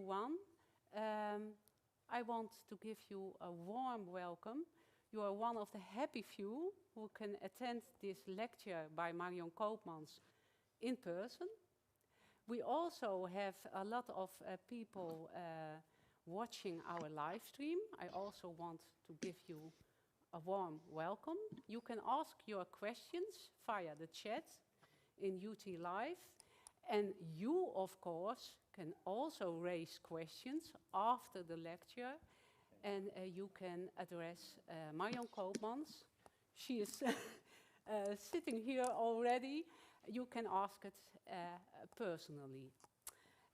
everyone. I want to give you a warm welcome. You are one of the happy few who can attend this lecture by Marion Koopmans in person. We also have a lot of people watching our live stream. I also want to give you a warm welcome. You can ask your questions via the chat in UT Live. And you, of course, can also raise questions after the lecture. And you can address Marion Koopmans. She is sitting here already. You can ask it personally.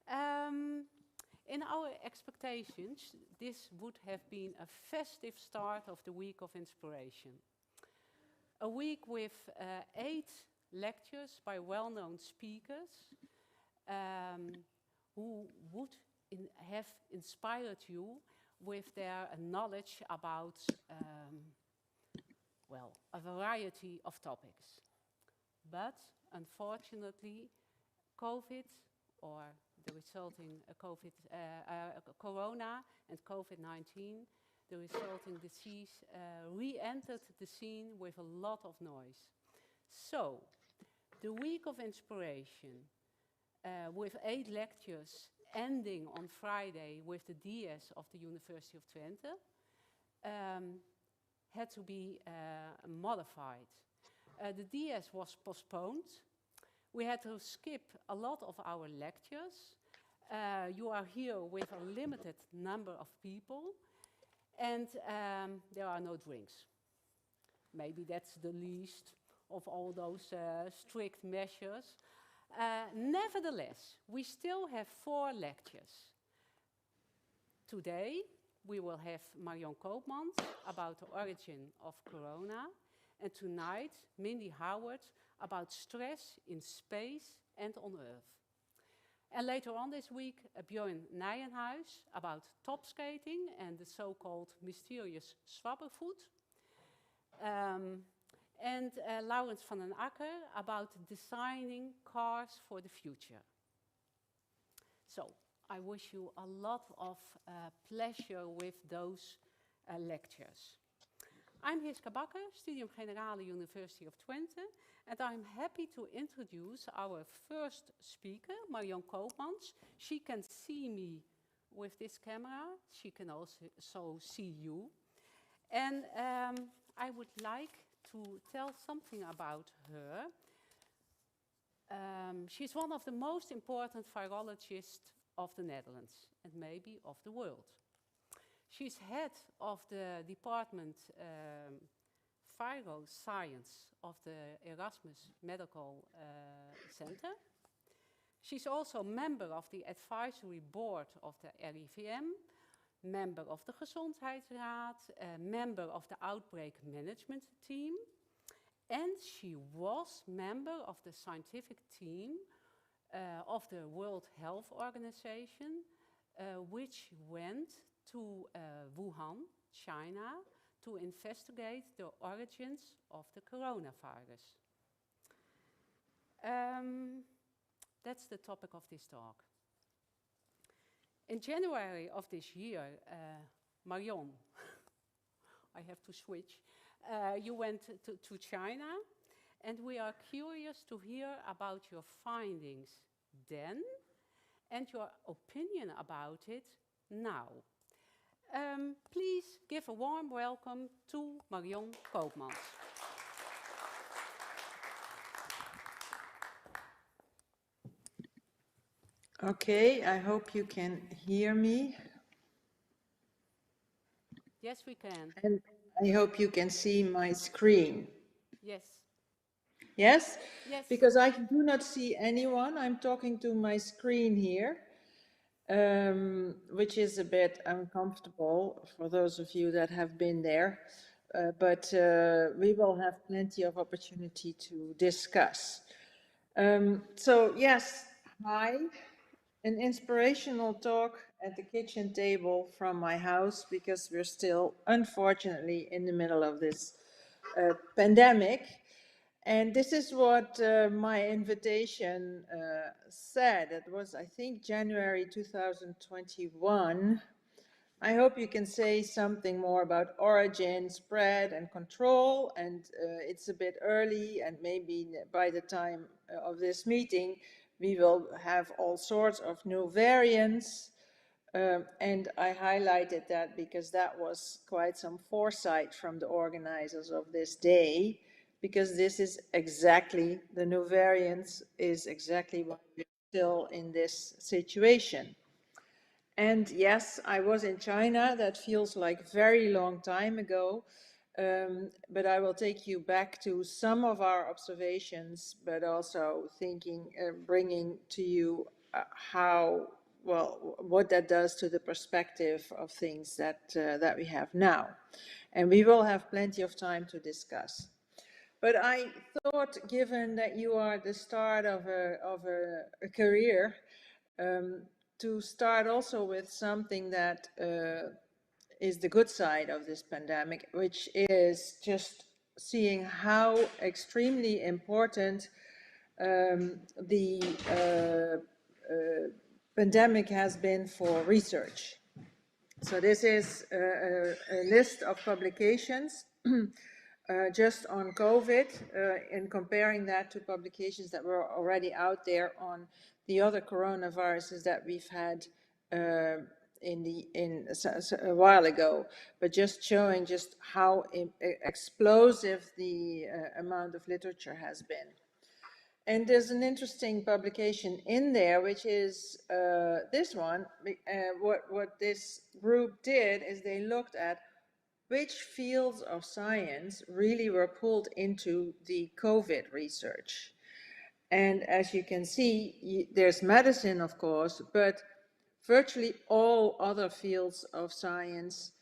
In our expectations, this would have been a festive start of the Week of Inspiration. A week with 8 lectures by well-known speakers who would have inspired you with their knowledge about, well, a variety of topics. But unfortunately, COVID, or the resulting corona and COVID-19, the resulting disease, re-entered the scene with a lot of noise. So, the Week of Inspiration, with 8 lectures ending on Friday with the DS of the University of Twente, had to be modified. The DS was postponed. We had to skip a lot of our lectures. You are here with a limited number of people, and there are no drinks. Maybe that's the least of all those strict measures. Nevertheless, we still have 4 lectures. Today, we will have Marion Koopmans about the origin of corona, and tonight, Mindy Howard about stress in space and on Earth. And later on this week, Björn Nijenhuis about top skating and the so-called mysterious zwabbervoet. And Laurens van den Akker about designing cars for the future. So, I wish you a lot of pleasure with those lectures. I'm Hiska Bakker, Studium Generale University of Twente, and I'm happy to introduce our first speaker, Marion Koopmans. She can see me with this camera. She can also see you. And I would like to tell something about her. She's one of the most important virologists of the Netherlands and maybe of the world. She's head of the department Viroscience of the Erasmus Medical Center. She's also member of the advisory board of the RIVM, member of the Gezondheidsraad, member of the outbreak management team, and she was member of the scientific team of the World Health Organization, which went to Wuhan, China, to investigate the origins of the coronavirus. That's the topic of this talk. In January of this year, Marion, I have to switch, you went to China, and we are curious to hear about your findings then and your opinion about it now. Please give a warm welcome to Marion Koopmans. Okay, I hope you can hear me. Yes, we can. And I hope you can see my screen. Yes. Yes? Yes. Because I do not see anyone. I'm talking to my screen here, which is a bit uncomfortable for those of you that have been there. But we will have plenty of opportunity to discuss. So yes, hi. An inspirational talk at the kitchen table from my house, because we're still, unfortunately, in the middle of this pandemic. And this is what my invitation said. It was, I think, January 2021. I hope you can say something more about origin, spread, and control. And it's a bit early, and maybe by the time of this meeting, we will have all sorts of new variants. And I highlighted that because that was quite some foresight from the organizers of this day, because this is exactly, the new variants is exactly why we're still in this situation. And yes, I was in China. That feels like very long time ago. But I will take you back to some of our observations, but also thinking, bringing to you how, well, what that does to the perspective of things that, that we have now. And we will have plenty of time to discuss. But I thought, given that you are at the start of a career, to start also with something that is the good side of this pandemic, which is just seeing how extremely important the pandemic has been for research. So this is a list of publications just on COVID, and comparing that to publications that were already out there on the other coronaviruses that we've had a while ago, but just showing just how explosive the amount of literature has been. And there's an interesting publication in there, which is this one. What this group did is they looked at which fields of science really were pulled into the COVID research. And as you can see, there's medicine, of course, but virtually all other fields of science,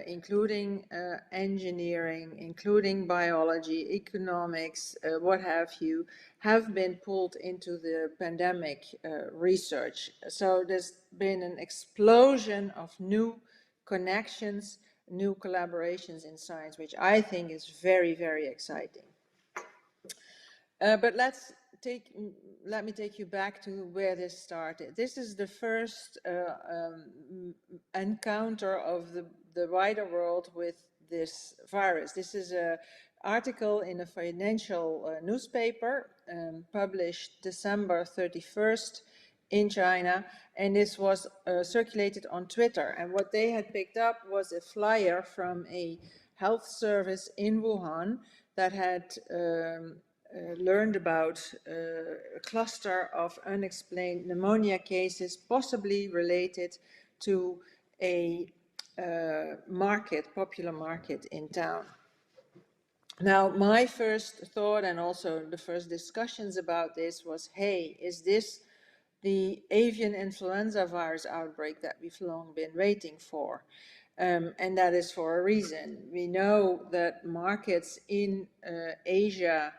including engineering, including biology, economics, what have you, have been pulled into the pandemic research. So there's been an explosion of new connections, new collaborations in science, which I think is very, very exciting. But let me take you back to where this started. This is the first encounter of the wider world with this virus. This is an article in a financial newspaper published December 31st in China, and this was circulated on Twitter. And what they had picked up was a flyer from a health service in Wuhan that had learned about a cluster of unexplained pneumonia cases, possibly related to a popular market in town. Now, my first thought, and also the first discussions about this, was, hey, is this the avian influenza virus outbreak that we've long been waiting for? And that is for a reason. We know that markets in Asia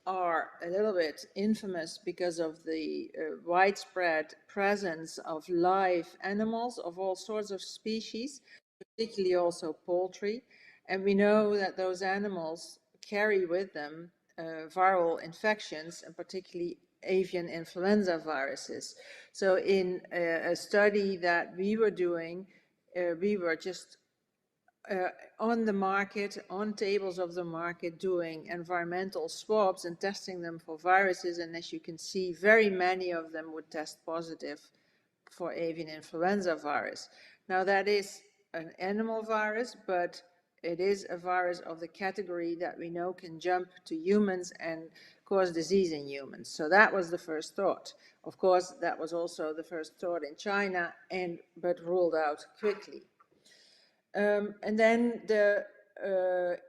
are a little bit infamous because of the widespread presence of live animals of all sorts of species, particularly also poultry. And we know that those animals carry with them viral infections, and particularly avian influenza viruses. So in a study that we were doing, we were just on the market, on tables of the market, doing environmental swabs and testing them for viruses. And as you can see, very many of them would test positive for avian influenza virus. Now, that is an animal virus, but it is a virus of the category that we know can jump to humans and cause disease in humans. So that was the first thought. Of course, that was also the first thought in China, but ruled out quickly. And then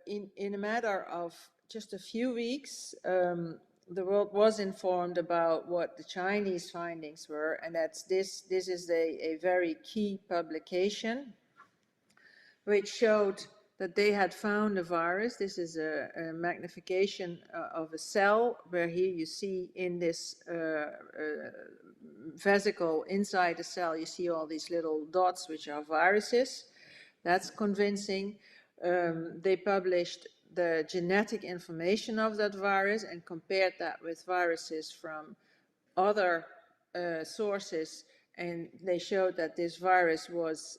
in a matter of just a few weeks, the world was informed about what the Chinese findings were, and that's this is a very key publication which showed that they had found a virus. This is a magnification of a cell, where here you see in this vesicle inside the cell, you see all these little dots which are viruses. That's convincing. They published the genetic information of that virus and compared that with viruses from other sources, and they showed that this virus was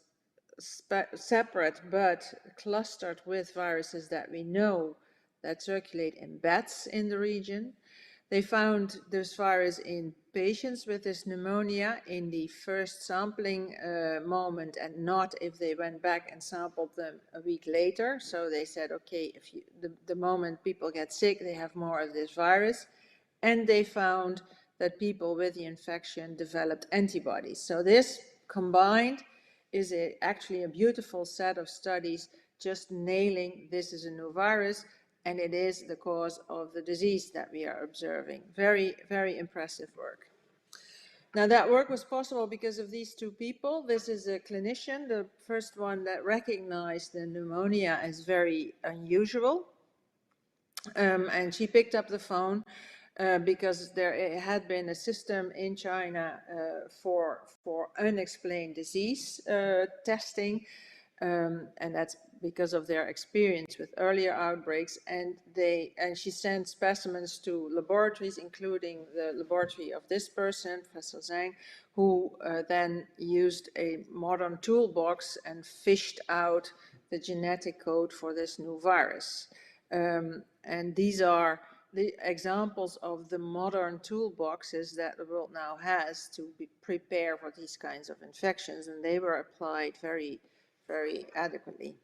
separate but clustered with viruses that we know that circulate in bats in the region. They found this virus in patients with this pneumonia in the first sampling moment, and not if they went back and sampled them a week later. So they said, okay, if the moment people get sick, they have more of this virus. And they found that people with the infection developed antibodies. So this combined is actually a beautiful set of studies just nailing this is a new virus, and it is the cause of the disease that we are observing. Very, very impressive work. Now that work was possible because of these two people. This is a clinician, the first one that recognized the pneumonia as very unusual. And she picked up the phone because there had been a system in China for unexplained disease testing, and that's because of their experience with earlier outbreaks. And she sent specimens to laboratories, including the laboratory of this person, Professor Zhang, who then used a modern toolbox and fished out the genetic code for this new virus. And these are the examples of the modern toolboxes that the world now has to prepare for these kinds of infections, and they were applied very, very adequately.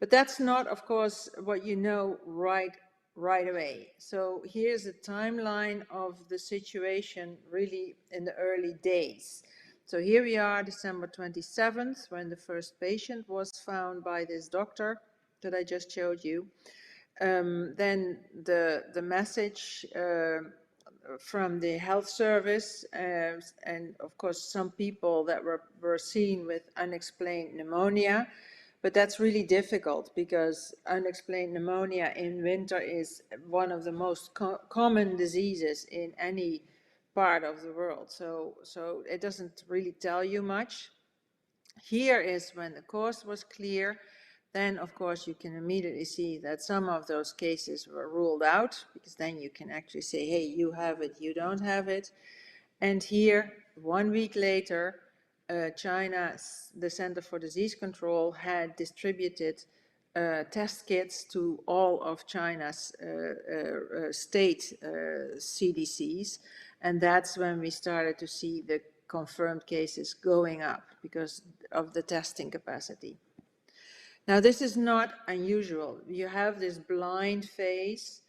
But that's not, of course, what you know right away. So here's a timeline of the situation really in the early days. So here we are, December 27th, when the first patient was found by this doctor that I just showed you. Then the message from the health service, and of course some people that were seen with unexplained pneumonia, but that's really difficult because unexplained pneumonia in winter is one of the most common diseases in any part of the world. So it doesn't really tell you much. Here is when the cause was clear. Then, of course, you can immediately see that some of those cases were ruled out, because then you can actually say, hey, you have it, you don't have it. And here, 1 week later, China, the Center for Disease Control, had distributed test kits to all of China's state CDCs. And that's when we started to see the confirmed cases going up because of the testing capacity. Now, this is not unusual. You have this blind phase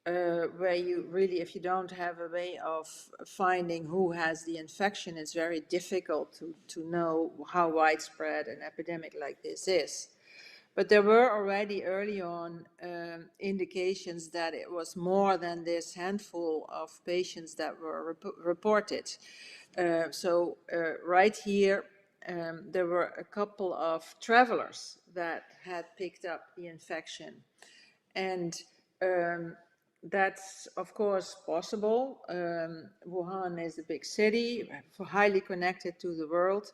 where you really, if you don't have a way of finding who has the infection, it's very difficult to know how widespread an epidemic like this is. But there were already early on indications that it was more than this handful of patients that were reported. So right here, there were a couple of travelers that had picked up the infection. And that's, of course, possible. Wuhan is a big city, highly connected to the world.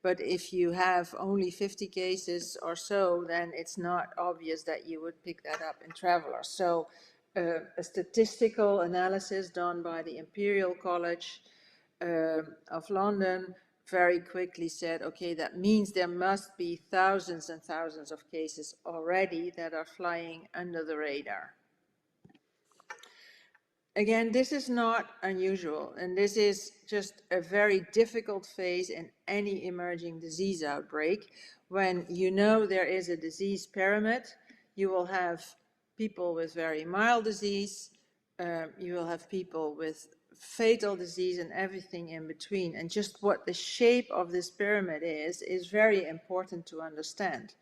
But if you have only 50 cases or so, then it's not obvious that you would pick that up in travelers. So a statistical analysis done by the Imperial College of London very quickly said, okay, that means there must be thousands and thousands of cases already that are flying under the radar. Again, this is not unusual, and this is just a very difficult phase in any emerging disease outbreak. When you know there is a disease pyramid, you will have people with very mild disease, you will have people with fatal disease and everything in between. And just what the shape of this pyramid is very important to understand.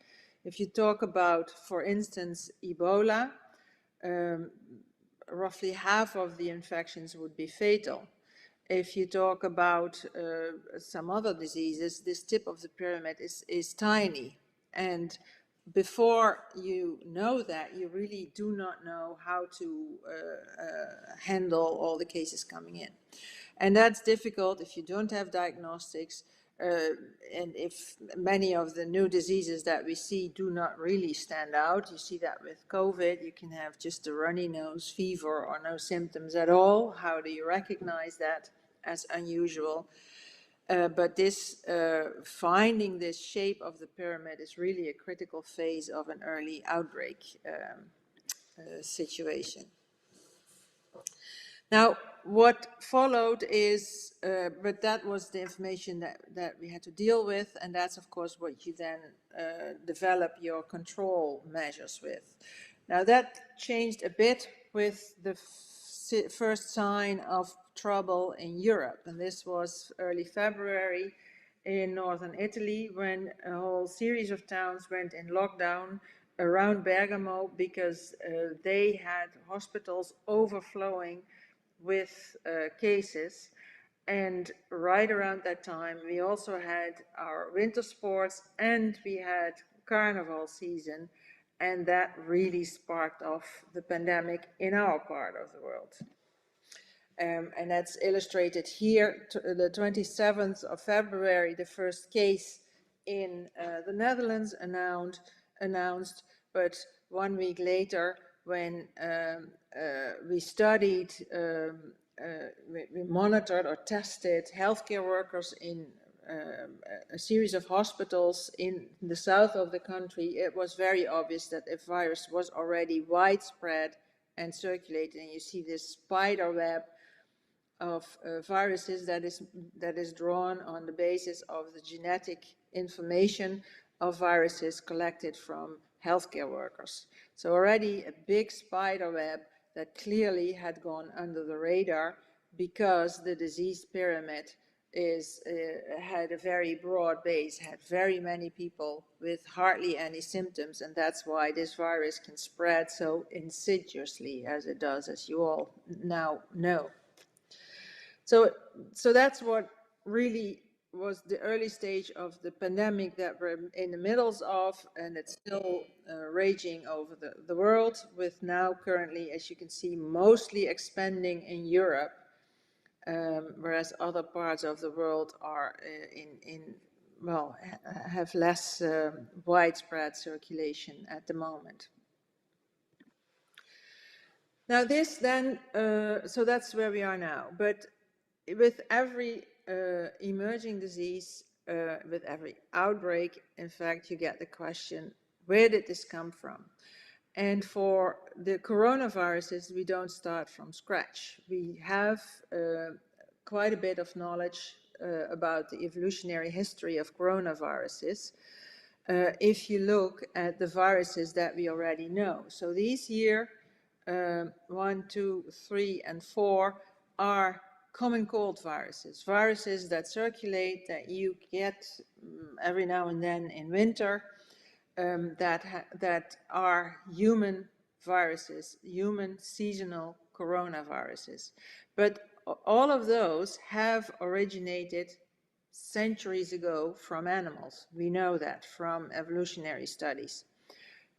If you talk about, for instance, Ebola, roughly half of the infections would be fatal. If you talk about some other diseases, this tip of the pyramid is tiny. And before you know that, you really do not know how to handle all the cases coming in. And that's difficult if you don't have diagnostics. And if many of the new diseases that we see do not really stand out, you see that with COVID, you can have just a runny nose, fever, or no symptoms at all. How do you recognize that as unusual? But this finding this shape of the pyramid is really a critical phase of an early outbreak situation. Now, what followed is, but that was the information that we had to deal with, and that's of course what you then develop your control measures with. Now that changed a bit with the first sign of trouble in Europe, and this was early February in northern Italy, when a whole series of towns went in lockdown around Bergamo because they had hospitals overflowing with cases. And right around that time, we also had our winter sports and we had carnival season, and that really sparked off the pandemic in our part of the world. And that's illustrated here, the 27th of February, the first case in the Netherlands announced, but 1 week later, when we studied, we monitored or tested healthcare workers in a series of hospitals in the south of the country, it was very obvious that the virus was already widespread and circulating. You see this spider web of viruses that is drawn on the basis of the genetic information of viruses collected from healthcare workers. So already a big spider web that clearly had gone under the radar because the disease pyramid had a very broad base, had very many people with hardly any symptoms, and that's why this virus can spread so insidiously as it does, as you all now know. So that's what really was the early stage of the pandemic that we're in the middle of, and it's still raging over the world, with now currently, as you can see, mostly expanding in Europe, whereas other parts of the world are have less widespread circulation at the moment. Now this then, so that's where we are now, but with every emerging disease, with every outbreak, in fact, you get the question, where did this come from? And for the coronaviruses, we don't start from scratch. We have quite a bit of knowledge about the evolutionary history of coronaviruses if you look at the viruses that we already know. So these here, 1, 2, 3, and 4 are common cold viruses, viruses that circulate, that you get every now and then in winter, that are human viruses, human seasonal coronaviruses. But all of those have originated centuries ago from animals. We know that from evolutionary studies.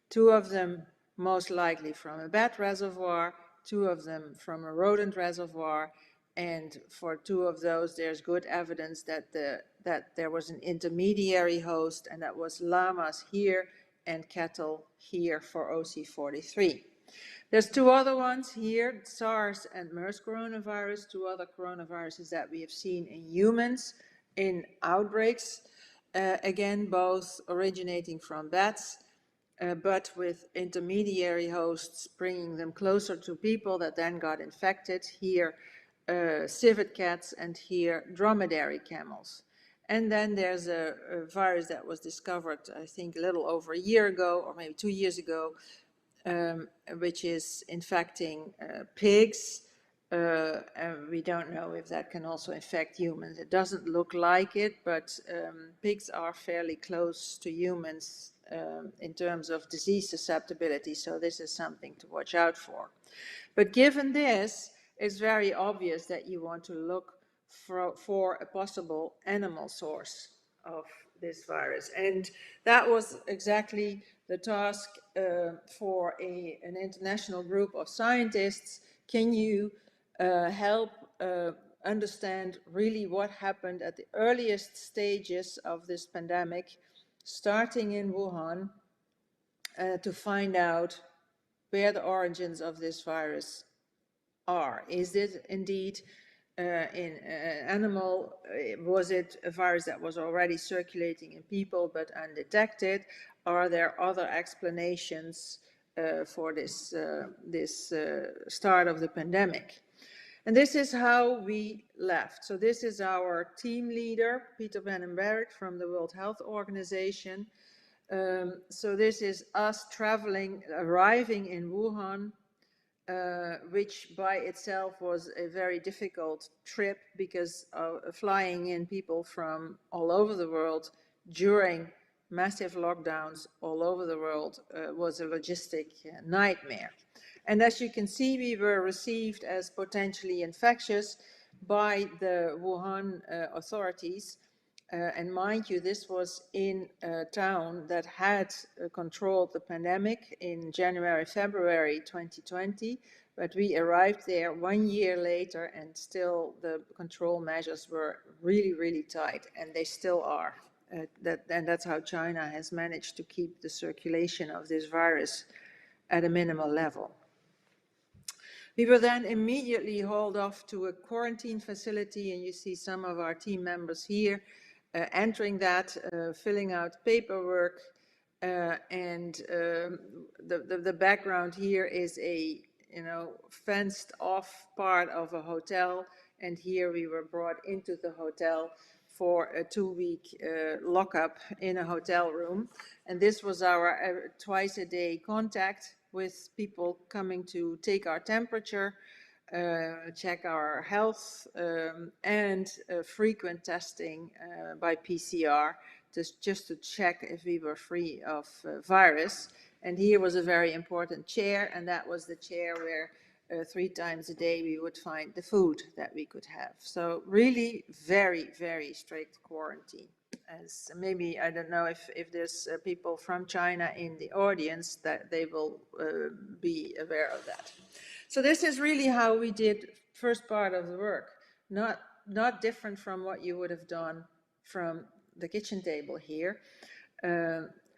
2 of them most likely from a bat reservoir, 2 of them from a rodent reservoir, and for 2 of those there's good evidence that there was an intermediary host, and that was llamas here and cattle here for OC43. There's 2 other ones here, SARS and MERS coronavirus, 2 other coronaviruses that we have seen in humans in outbreaks, again both originating from bats, but with intermediary hosts bringing them closer to people that then got infected. Here civet cats, and here dromedary camels. And then there's a virus that was discovered, I think, a little over a year ago, or maybe 2 years ago, which is infecting pigs. And we don't know if that can also infect humans. It doesn't look like it, but pigs are fairly close to humans in terms of disease susceptibility, so this is something to watch out for. But given this, it's very obvious that you want to look for a possible animal source of this virus. And that was exactly the task for an international group of scientists. Can you help understand really what happened at the earliest stages of this pandemic, starting in Wuhan, to find out where the origins of this virus are. Is it indeed in an animal? Was it a virus that was already circulating in people but undetected? Are there other explanations for this start of the pandemic? And this is how we left. So this is our team leader, Peter Van den Berg from the World Health Organization. So this is us traveling, arriving in Wuhan, which by itself was a very difficult trip because flying in people from all over the world during massive lockdowns all over the world was a logistic nightmare. And as you can see, we were received as potentially infectious by the Wuhan authorities. And mind you, this was in a town that had controlled the pandemic in January, February 2020, but we arrived there 1 year later and still the control measures were really, really tight, and they still are. And that's how China has managed to keep the circulation of this virus at a minimal level. We were then immediately hauled off to a quarantine facility, and you see some of our team members here entering that, filling out paperwork, and the background here is a fenced off part of a hotel, and here we were brought into the hotel for a 2-week lockup in a hotel room, and this was our twice-a-day contact with people coming to take our temperature, check our health, and frequent testing by PCR, just to check if we were free of virus. And here was a very important chair, and that was the chair where 3 times a day we would find the food that we could have. So really very, very strict quarantine. As maybe, I don't know if there's people from China in the audience, that they will be aware of that. So this is really how we did first part of the work, not different from what you would have done from the kitchen table here,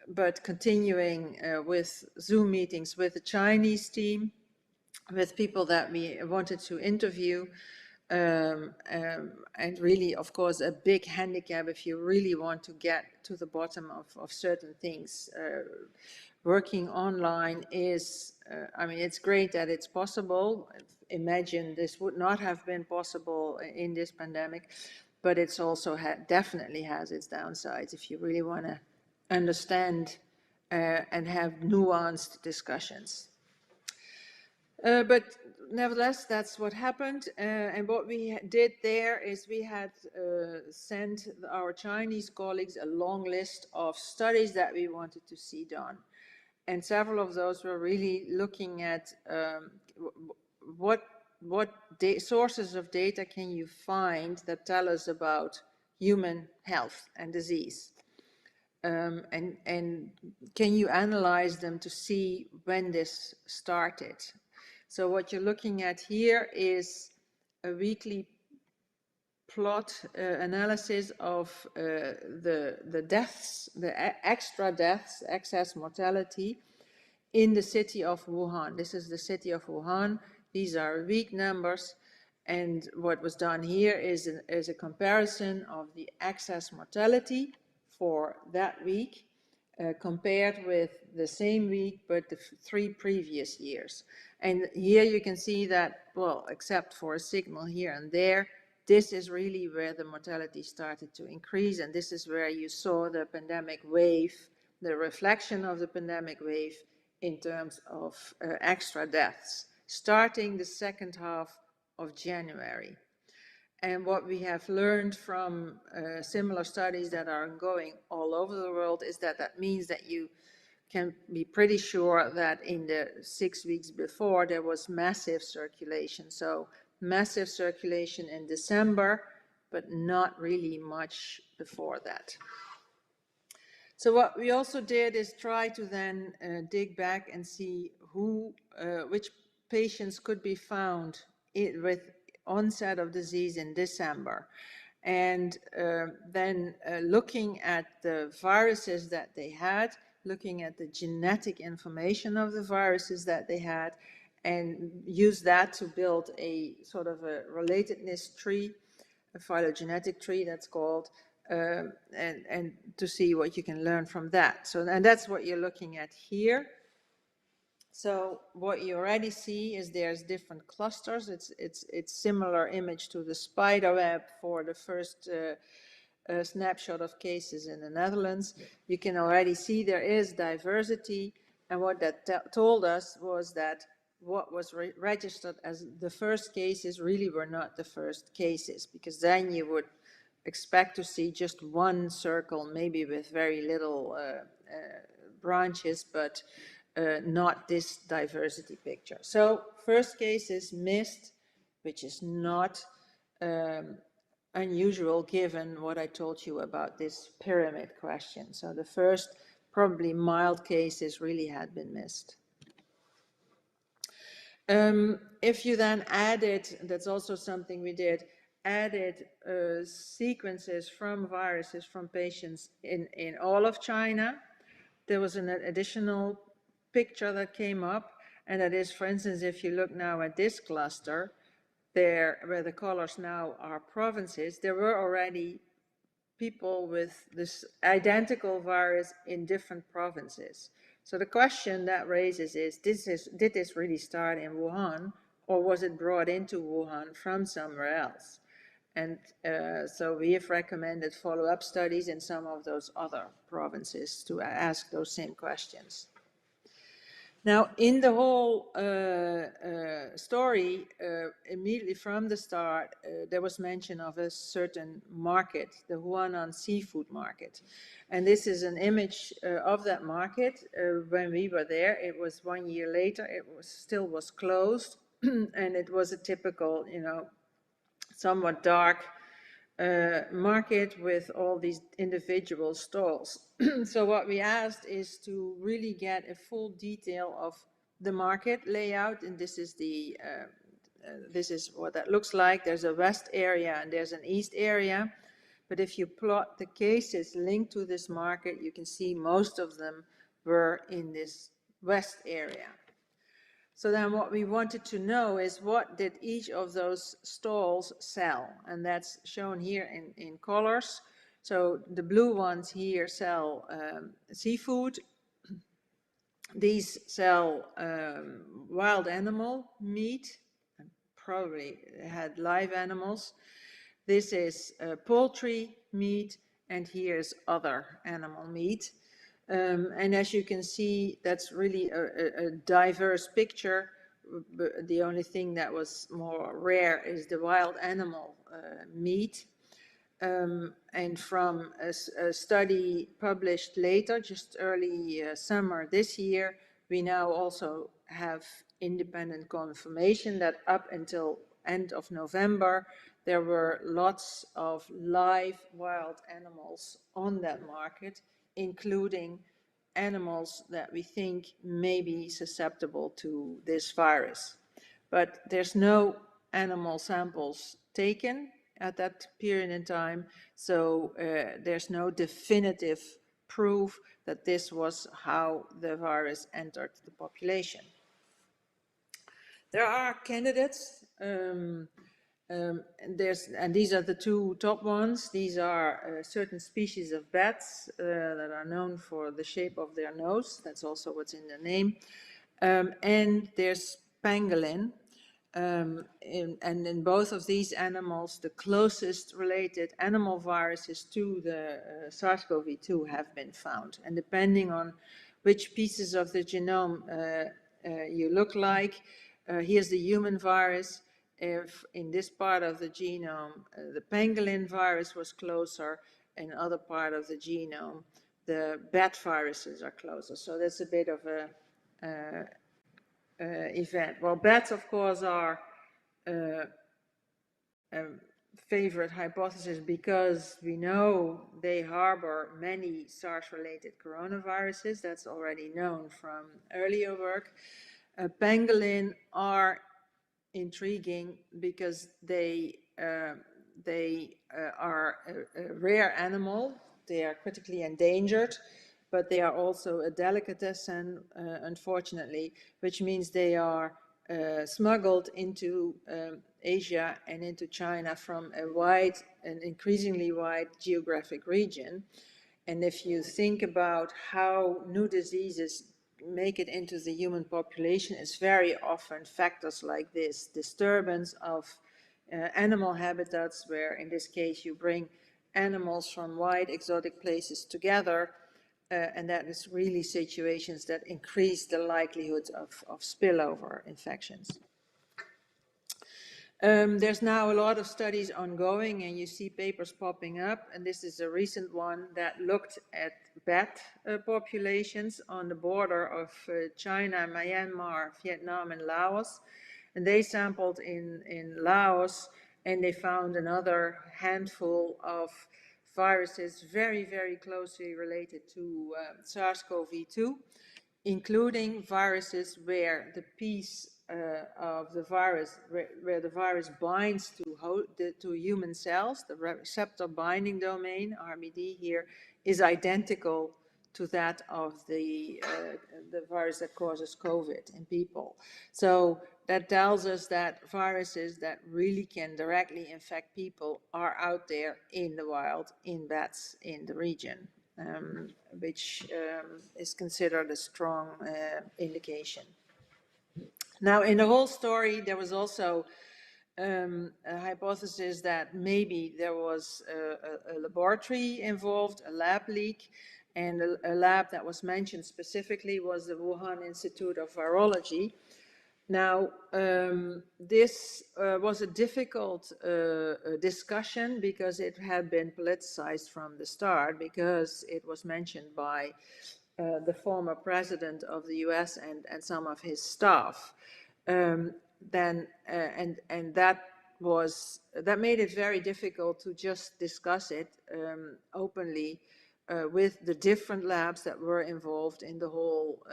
but continuing with Zoom meetings with the Chinese team, with people that we wanted to interview, and really, of course, a big handicap if you really want to get to the bottom of certain things. Working online is, I mean, it's great that it's possible. Imagine this would not have been possible in this pandemic, but it's also definitely has its downsides if you really want to understand and have nuanced discussions. But nevertheless, that's what happened. And what we did there is we had sent our Chinese colleagues a long list of studies that we wanted to see done. And several of those were really looking at what sources of data can you find that tell us about human health and disease. And can you analyze them to see when this started? So what you're looking at here is a weekly plot analysis of the deaths, the extra deaths, excess mortality in the city of Wuhan. This is the city of Wuhan. These are week numbers. And what was done here is a comparison of the excess mortality for that week compared with the same week but the 3 previous years. And here you can see that, well, except for a signal here and there, this is really where the mortality started to increase, and this is where you saw the pandemic wave, the reflection of the pandemic wave in terms of extra deaths, starting the second half of January. And what we have learned from similar studies that are ongoing all over the world is that that means that you can be pretty sure that in the 6 weeks before there was massive circulation. So massive circulation in December, but not really much before that. So what we also did is try to then dig back and see which patients could be found with onset of disease in December. And then looking at the viruses that they had, looking at the genetic information of the viruses that they had, and use that to build a sort of a relatedness tree, a phylogenetic tree that's called, and to see what you can learn from that. So, and that's what you're looking at here. So what you already see is there's different clusters. It's similar image to the spider web for the first snapshot of cases in the Netherlands. You can already see there is diversity, and what that told us was that what was registered as the first cases really were not the first cases, because then you would expect to see just one circle, maybe with very little branches, but not this diversity picture. So first case is missed, which is not unusual given what I told you about this pyramid question. So the first probably mild cases really had been missed. If you then added, that's also something we did, added sequences from viruses from patients in all of China, there was an additional picture that came up, and that is, for instance, if you look now at this cluster, there, where the colors now are provinces, there were already people with this identical virus in different provinces. So the question that raises is, did this really start in Wuhan, or was it brought into Wuhan from somewhere else? And so we have recommended follow-up studies in some of those other provinces to ask those same questions. Now, in the whole story, immediately from the start, there was mention of a certain market, the Juanon seafood market. And this is an image of that market. When we were there, it was 1 year later, it was still closed, and it was a typical, somewhat dark market with all these individual stalls. So what we asked is to really get a full detail of the market layout, and this is this is what that looks like. There's a west area and there's an east area, but if you plot the cases linked to this market, you can see most of them were in this west area. So then what we wanted to know is, what did each of those stalls sell? And that's shown here in colors. So the blue ones here sell seafood. These sell wild animal meat, probably had live animals. This is poultry meat, and here's other animal meat. And as you can see, that's really a diverse picture. The only thing that was more rare is the wild animal meat. And from a study published later, just early summer this year, we now also have independent confirmation that up until end of November, there were lots of live wild animals on that market, including animals that we think may be susceptible to this virus. But there's no animal samples taken at that period in time, so there's no definitive proof that this was how the virus entered the population. There are candidates, and these are the two top ones. These are certain species of bats that are known for the shape of their nose. That's also what's in the name. And there's pangolin. And in both of these animals, the closest related animal viruses to the SARS-CoV-2 have been found. And depending on which pieces of the genome you look like, here's the human virus. If in this part of the genome, the pangolin virus was closer, in other part of the genome, the bat viruses are closer. So that's a bit of a event. Well, bats, of course, are a favorite hypothesis because we know they harbor many SARS-related coronaviruses. That's already known from earlier work. Pangolin are intriguing because they are a rare animal. They are critically endangered, but they are also a delicatessen, unfortunately, which means they are smuggled into Asia and into China from an increasingly wide geographic region. And if you think about how new diseases make it into the human population, it's very often factors like this: disturbance of animal habitats, where in this case you bring animals from wide exotic places together, and that is really situations that increase the likelihood of spillover infections. There's now a lot of studies ongoing, and you see papers popping up, and this is a recent one that looked at bat populations on the border of China, Myanmar, Vietnam, and Laos. And they sampled in Laos, and they found another handful of viruses very, very closely related to SARS-CoV-2, including viruses where the piece of the virus, where the virus binds to human cells, the receptor binding domain, RBD here, is identical to that of the virus that causes COVID in people. So that tells us that viruses that really can directly infect people are out there in the wild, in bats in the region. Which is considered a strong indication. Now, in the whole story, there was also a hypothesis that maybe there was a laboratory involved, a lab leak, and a lab that was mentioned specifically was the Wuhan Institute of Virology. Now, this was a difficult discussion because it had been politicized from the start, because it was mentioned by the former president of the US and some of his staff. And that made it very difficult to just discuss it openly with the different labs that were involved in the whole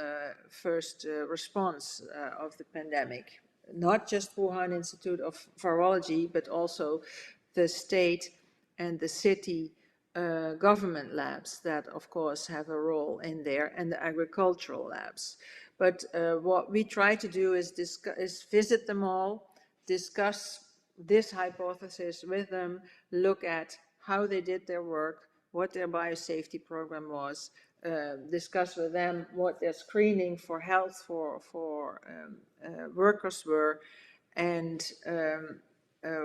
first response of the pandemic. Not just Wuhan Institute of Virology, but also the state and the city government labs that, of course, have a role in there, and the agricultural labs. But what we try to do is visit them all, discuss this hypothesis with them, look at how they did their work, what their biosafety program was, discuss with them what their screening for health for workers were, and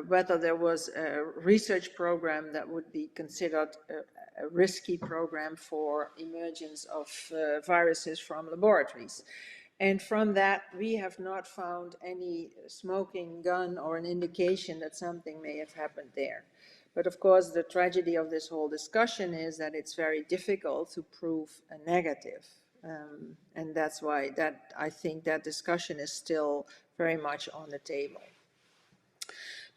whether there was a research program that would be considered a risky program for emergence of viruses from laboratories. And from that, we have not found any smoking gun or an indication that something may have happened there. But of course, the tragedy of this whole discussion is that it's very difficult to prove a negative. And that's why I think that discussion is still very much on the table.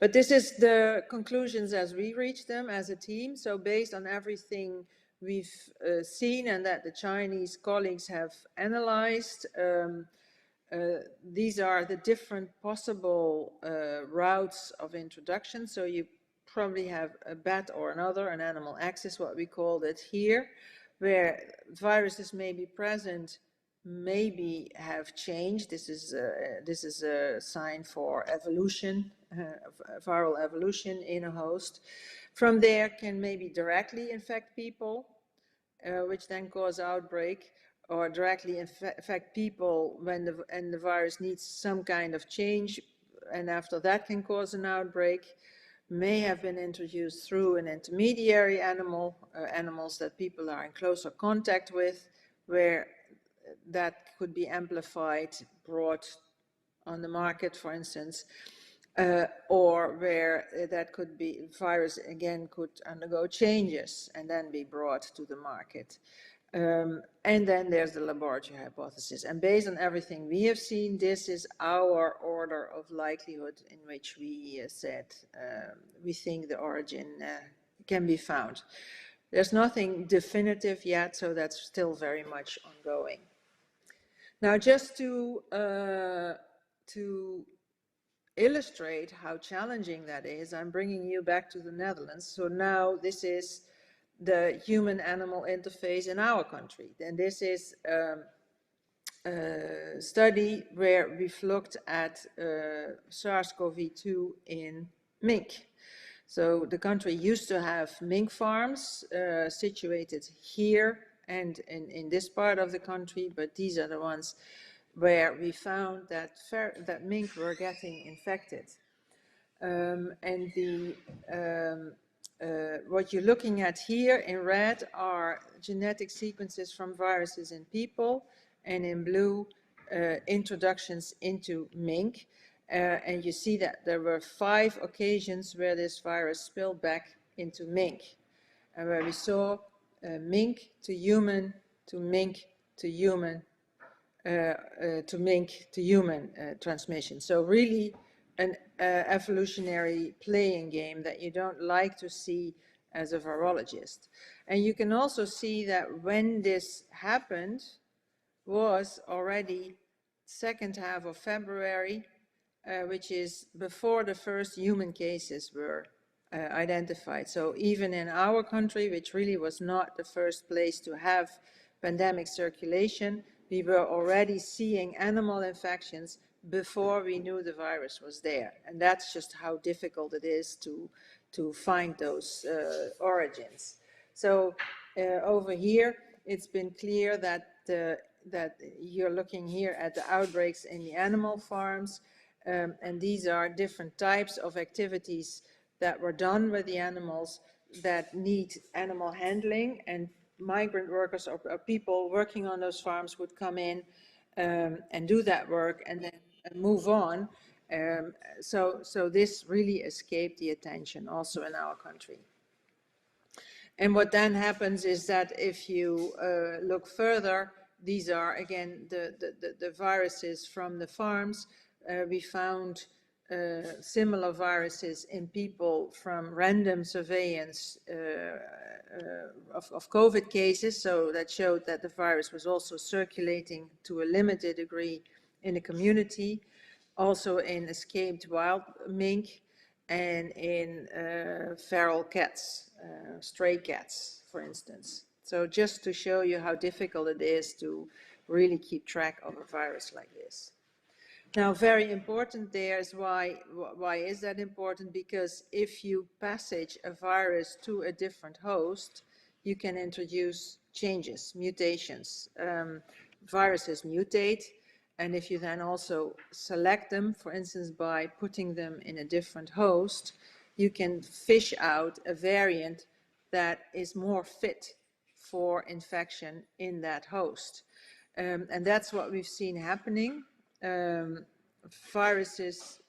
But this is the conclusions as we reach them as a team. So based on everything we've seen and that the Chinese colleagues have analyzed, these are the different possible routes of introduction. So you probably have a bat or another, an animal axis, what we called it here, where viruses may be present, maybe have changed. This is a sign for evolution, viral evolution in a host. From there can maybe directly infect people, which then cause outbreak, or directly infect people when the virus needs some kind of change, and after that can cause an outbreak. May have been introduced through an intermediary animal, animals that people are in closer contact with, where that could be amplified, brought on the market, for instance, or where that could be, virus again could undergo changes and then be brought to the market. And then there's the laboratory hypothesis. And based on everything we have seen, this is our order of likelihood in which we said we think the origin can be found. There's nothing definitive yet, so that's still very much ongoing. Now, just to illustrate how challenging that is, I'm bringing you back to the Netherlands. So now this is the human-animal interface in our country. And this is a study where we've looked at SARS-CoV-2 in mink. So the country used to have mink farms situated here and in this part of the country, but these are the ones where we found that mink were getting infected. And what you're looking at here in red are genetic sequences from viruses in people, and in blue, introductions into mink. And you see that there were 5 occasions where this virus spilled back into mink, and where we saw mink to human to mink to human to mink to human transmission. So really an evolutionary playing game that you don't like to see as a virologist. And you can also see that when this happened was already second half of February, which is before the first human cases were identified. So even in our country, which really was not the first place to have pandemic circulation, we were already seeing animal infections before we knew the virus was there. And that's just how difficult it is to find those origins. So over here, it's been clear that that you're looking here at the outbreaks in the animal farms, and these are different types of activities that were done with the animals that need animal handling, and migrant workers or people working on those farms would come in and do that work and then move on. So this really escaped the attention also in our country. And what then happens is that if you look further, these are again the viruses from the farms. We found similar viruses in people from random surveillance of COVID cases. So that showed that the virus was also circulating to a limited degree in the community, also in escaped wild mink and in feral cats, stray cats, for instance. So just to show you how difficult it is to really keep track of a virus like this. Now, very important there is why is that important? Because if you passage a virus to a different host, you can introduce changes, mutations. Viruses mutate, and if you then also select them, for instance, by putting them in a different host, you can fish out a variant that is more fit for infection in that host. And that's what we've seen happening. Viruses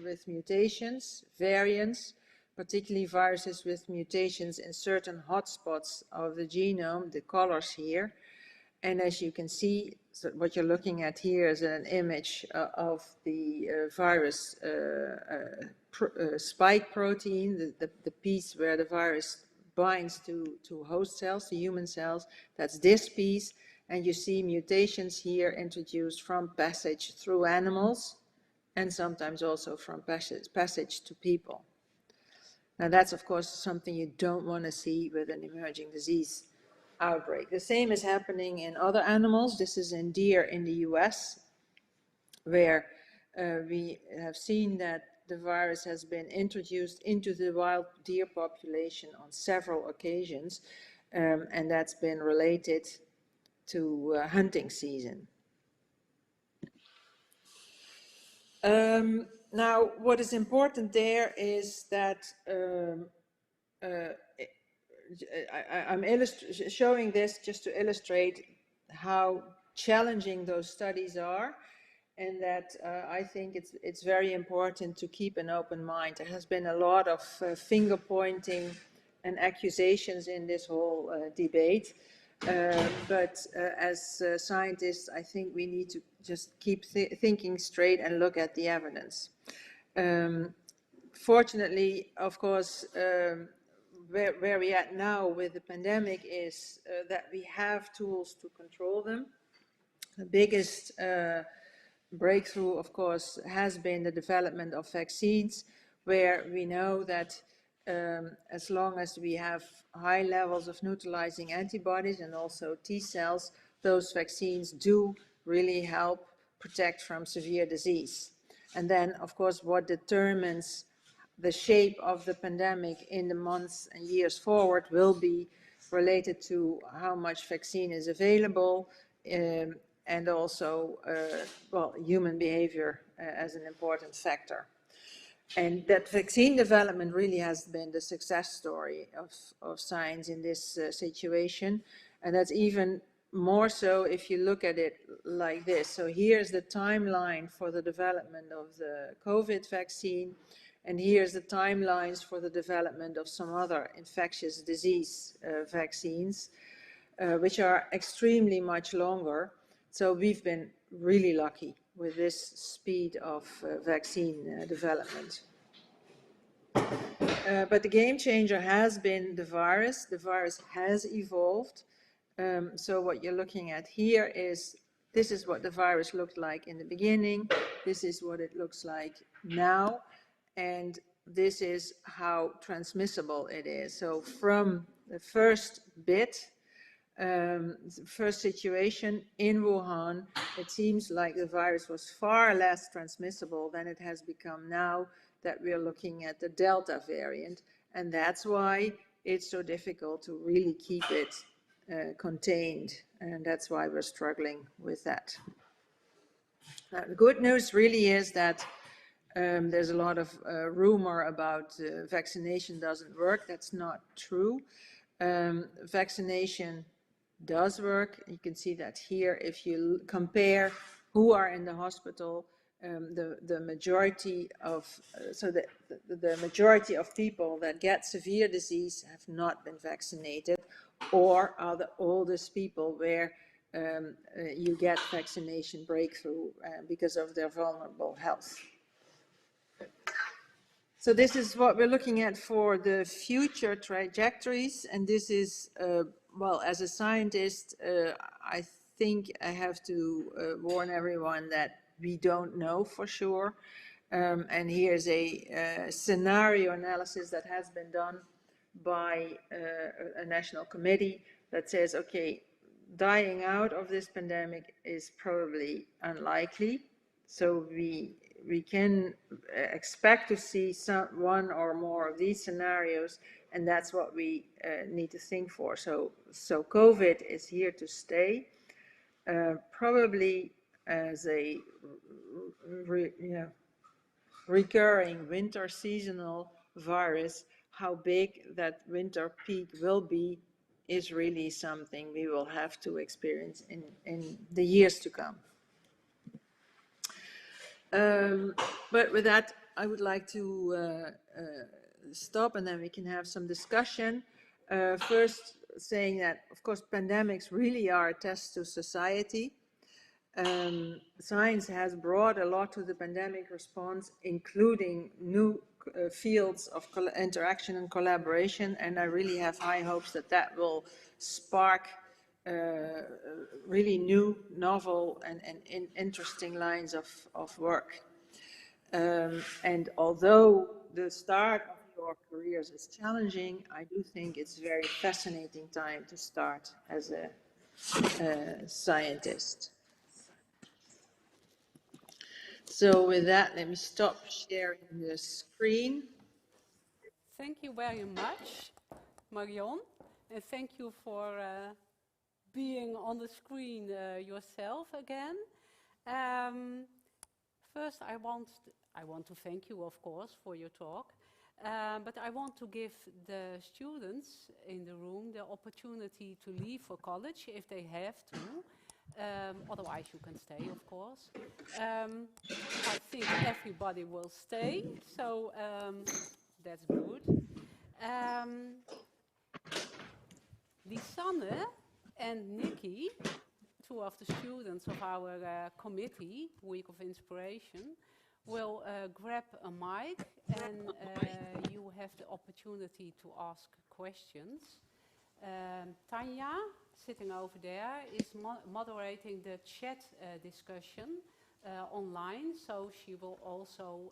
with mutations, variants, particularly viruses with mutations in certain hotspots of the genome, the colors here. And as you can see, so what you're looking at here is an image of the virus spike protein, the piece where the virus binds to host cells, to human cells. That's this piece. And you see mutations here introduced from passage through animals and sometimes also from passage to people. Now that's of course something you don't want to see with an emerging disease outbreak. The same is happening in other animals. This is in deer in the US, where we have seen that the virus has been introduced into the wild deer population on several occasions, and that's been related to hunting season. Now, what is important there is that I'm showing this just to illustrate how challenging those studies are, and that I think it's very important to keep an open mind. There has been a lot of finger pointing and accusations in this whole debate. But as scientists, I think we need to just keep thinking straight and look at the evidence. Fortunately, of course, where we're at now with the pandemic is that we have tools to control them. The biggest breakthrough, of course, has been the development of vaccines, where we know that as long as we have high levels of neutralizing antibodies and also T cells, those vaccines do really help protect from severe disease. And then, of course, what determines the shape of the pandemic in the months and years forward will be related to how much vaccine is available, and also, well, human behavior as an important factor. And that vaccine development really has been the success story of science in this situation. And that's even more so if you look at it like this. So here's the timeline for the development of the COVID vaccine. And here's the timelines for the development of some other infectious disease vaccines, which are extremely much longer. So we've been really lucky with this speed of vaccine development. But the game changer has been the virus. The virus has evolved. So what you're looking at here is, this is what the virus looked like in the beginning. This is what it looks like now. And this is how transmissible it is. So from the first bit, first situation in Wuhan, it seems like the virus was far less transmissible than it has become now that we're looking at the Delta variant. And that's why it's so difficult to really keep it contained. And that's why we're struggling with that. The good news really is that there's a lot of rumor about vaccination doesn't work. That's not true. Vaccination does work. You can see that here. If you compare who are in the hospital, the majority of the majority of people that get severe disease have not been vaccinated, or are the oldest people where you get vaccination breakthrough because of their vulnerable health. So this is what we're looking at for the future trajectories, and this is, well, as a scientist, I think I have to warn everyone that we don't know for sure. And here's a scenario analysis that has been done by a national committee that says, okay, dying out of this pandemic is probably unlikely. So we can expect to see one or more of these scenarios, and that's what we need to think for. So COVID is here to stay, probably as a recurring winter seasonal virus. How big that winter peak will be is really something we will have to experience in the years to come. But with that, I would like to stop, and then we can have some discussion. First, saying that, of course, pandemics really are a test to society. Science has brought a lot to the pandemic response, including new fields of interaction and collaboration, and I really have high hopes that that will spark really new, novel, and interesting lines of work. And although the start of your careers is challenging, I do think it's a very fascinating time to start as a scientist. So with that, let me stop sharing the screen. Thank you very much, Marion, and thank you for being on the screen yourself again. First, I want to thank you, of course, for your talk, but I want to give the students in the room the opportunity to leave for college if they have to. Otherwise, you can stay, of course. I think everybody will stay, so that's good. Lisanne and Nikki, two of the students of our committee, Week of Inspiration, will grab a mic, and you have the opportunity to ask questions. Tanya, sitting over there, is moderating the chat discussion online, so she will also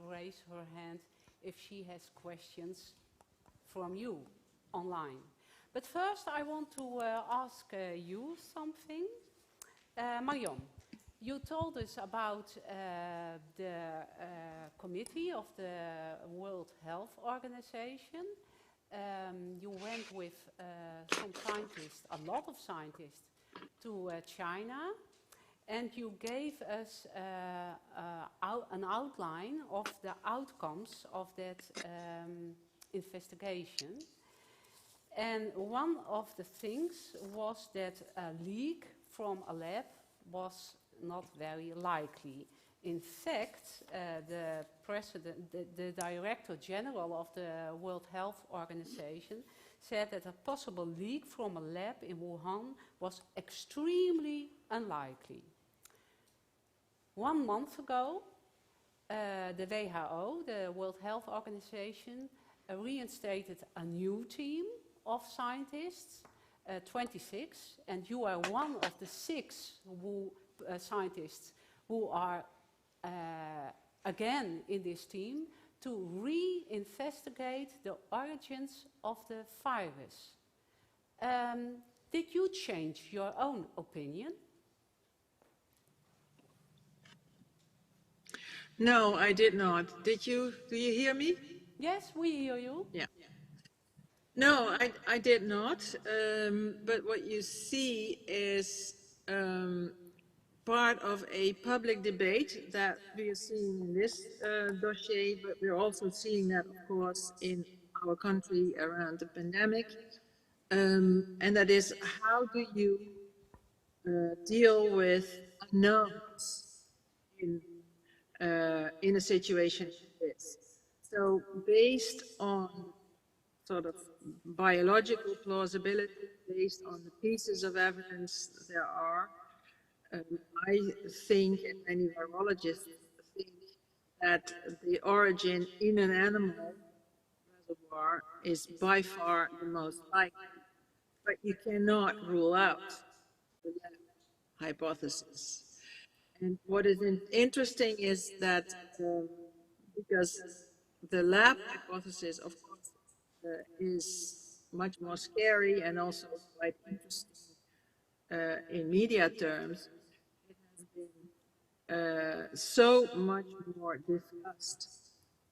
raise her hand if she has questions from you online. But first I want to ask you something. Marion, you told us about the committee of the World Health Organization. You went with some scientists, a lot of scientists, to China, and you gave us an outline of the outcomes of that investigation. And one of the things was that a leak from a lab was not very likely. In fact, the Director General of the World Health Organization said that a possible leak from a lab in Wuhan was extremely unlikely. 1 month ago, the WHO, the World Health Organization, reinstated a new team of scientists, 26, and you are one of the 6 scientists who are again in this team to re-investigate the origins of the virus. Did you change your own opinion? No, I did not. Did you? Do you hear me? Yes, we hear you. Yeah. No, I did not. But what you see is part of a public debate that we are seeing in this dossier, but we're also seeing that, of course, in our country around the pandemic. And that is, how do you deal with unknowns in a situation like this? So based on sort of biological plausibility, based on the pieces of evidence there are, I think, and many virologists think, that the origin in an animal reservoir is by far the most likely. But you cannot rule out the lab hypothesis. And what is interesting is that because the lab hypothesis, of course, is much more scary and also quite interesting in media terms, it has been so much more discussed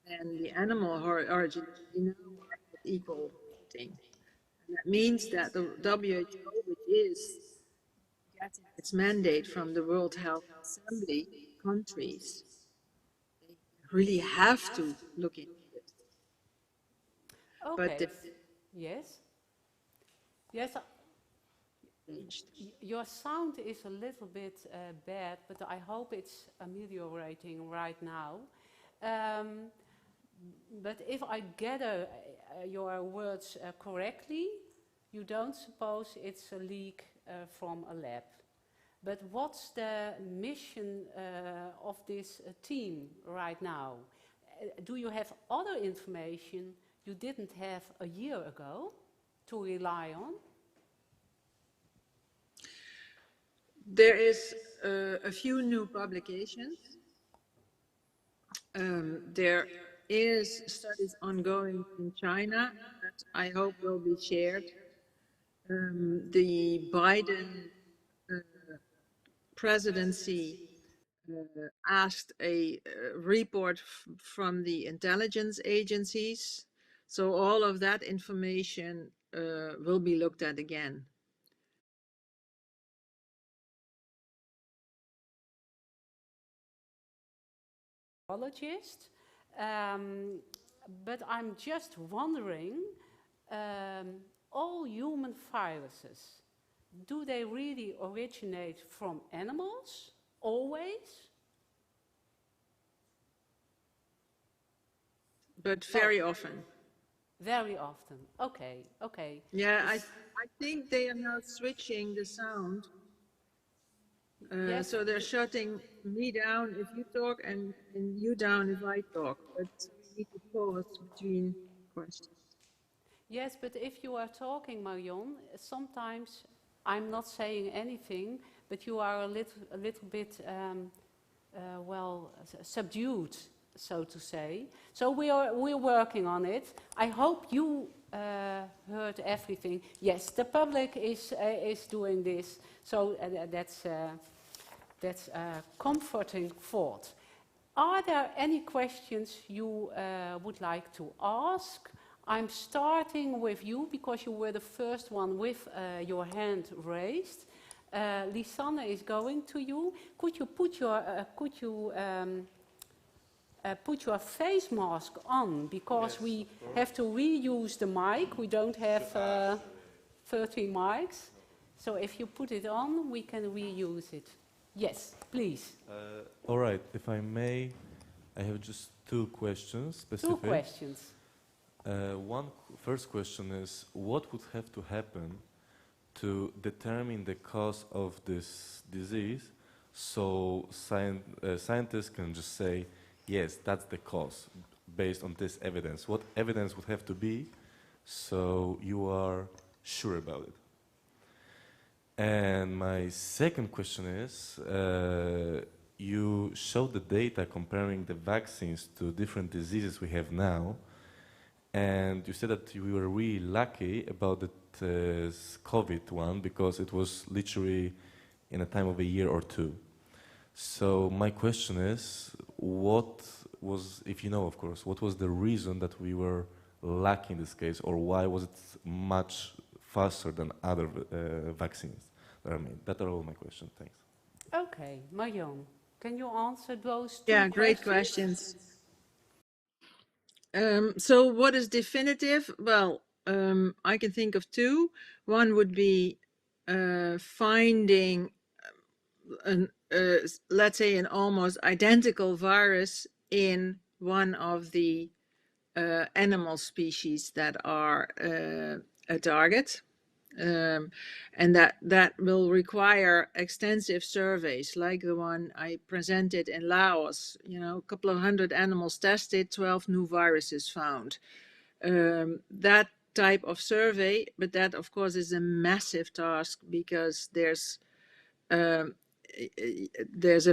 than the animal origin. We now are at equal footing. And that means that the WHO, which is getting its mandate from the World Health Assembly countries, they really have to look into this. Okay. Yes. Yes. Your sound is a little bit bad, but I hope it's ameliorating right now. But if I gather your words correctly, you don't suppose it's a leak from a lab. But what's the mission of this team right now? Do you have other information you didn't have a year ago to rely on? There is a few new publications. There is studies ongoing in China that I hope will be shared. The Biden presidency asked a report from the intelligence agencies. So all of that information will be looked at again. Virologist, but I'm just wondering, all human viruses, do they really originate from animals, always? But very often. Very often, okay, okay. Yeah, I think they are now switching the sound. Yes. So they're shutting me down if you talk and you down if I talk. But we need to pause between questions. Yes, but if you are talking, Marion, sometimes I'm not saying anything, but you are a little bit well, subdued, so to say. So we're working on it. I hope you heard everything. Yes, the public is doing this, so that's a comforting thought. Are there any questions you would like to ask? I'm starting with you because you were the first one with your hand raised. Lisanne is going to you. Could you put your face mask on, because yes, we have to reuse the mic. We don't have 30 mics. So if you put it on, we can reuse it. Yes, please. All right, if I may, I have just two questions specific. Two questions. First question is, what would have to happen to determine the cause of this disease, so scientists can just say, yes, that's the cause, based on this evidence? What evidence would have to be so you are sure about it? And my second question is, you showed the data comparing the vaccines to different diseases we have now, and you said that we were really lucky about the COVID one because it was literally in a time of a year or two. So my question is, what was, if you know of course, what was the reason that we were lucky in this case, or why was it much faster than other vaccines that are made? That are all my questions, thanks. Okay, Marion, can you answer those two questions? Yeah, great questions. So what is definitive? Well, I can think of two. One would be finding let's say an almost identical virus in one of the animal species that are a target. And that will require extensive surveys, like the one I presented in Laos. You know, a couple of hundred animals tested, 12 new viruses found. That type of survey, but that of course is a massive task because there's a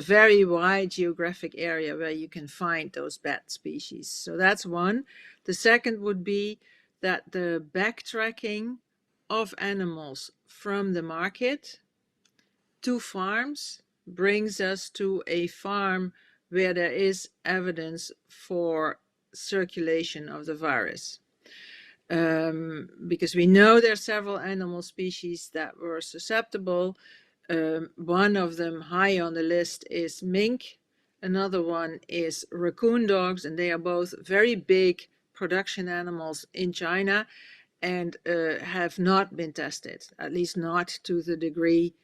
very wide geographic area where you can find those bat species. So that's one. The second would be that the backtracking of animals from the market to farms brings us to a farm where there is evidence for circulation of the virus. Because we know there are several animal species that were susceptible. One of them high on the list is mink. Another one is raccoon dogs, and they are both very big production animals in China and have not been tested, at least not to the degree.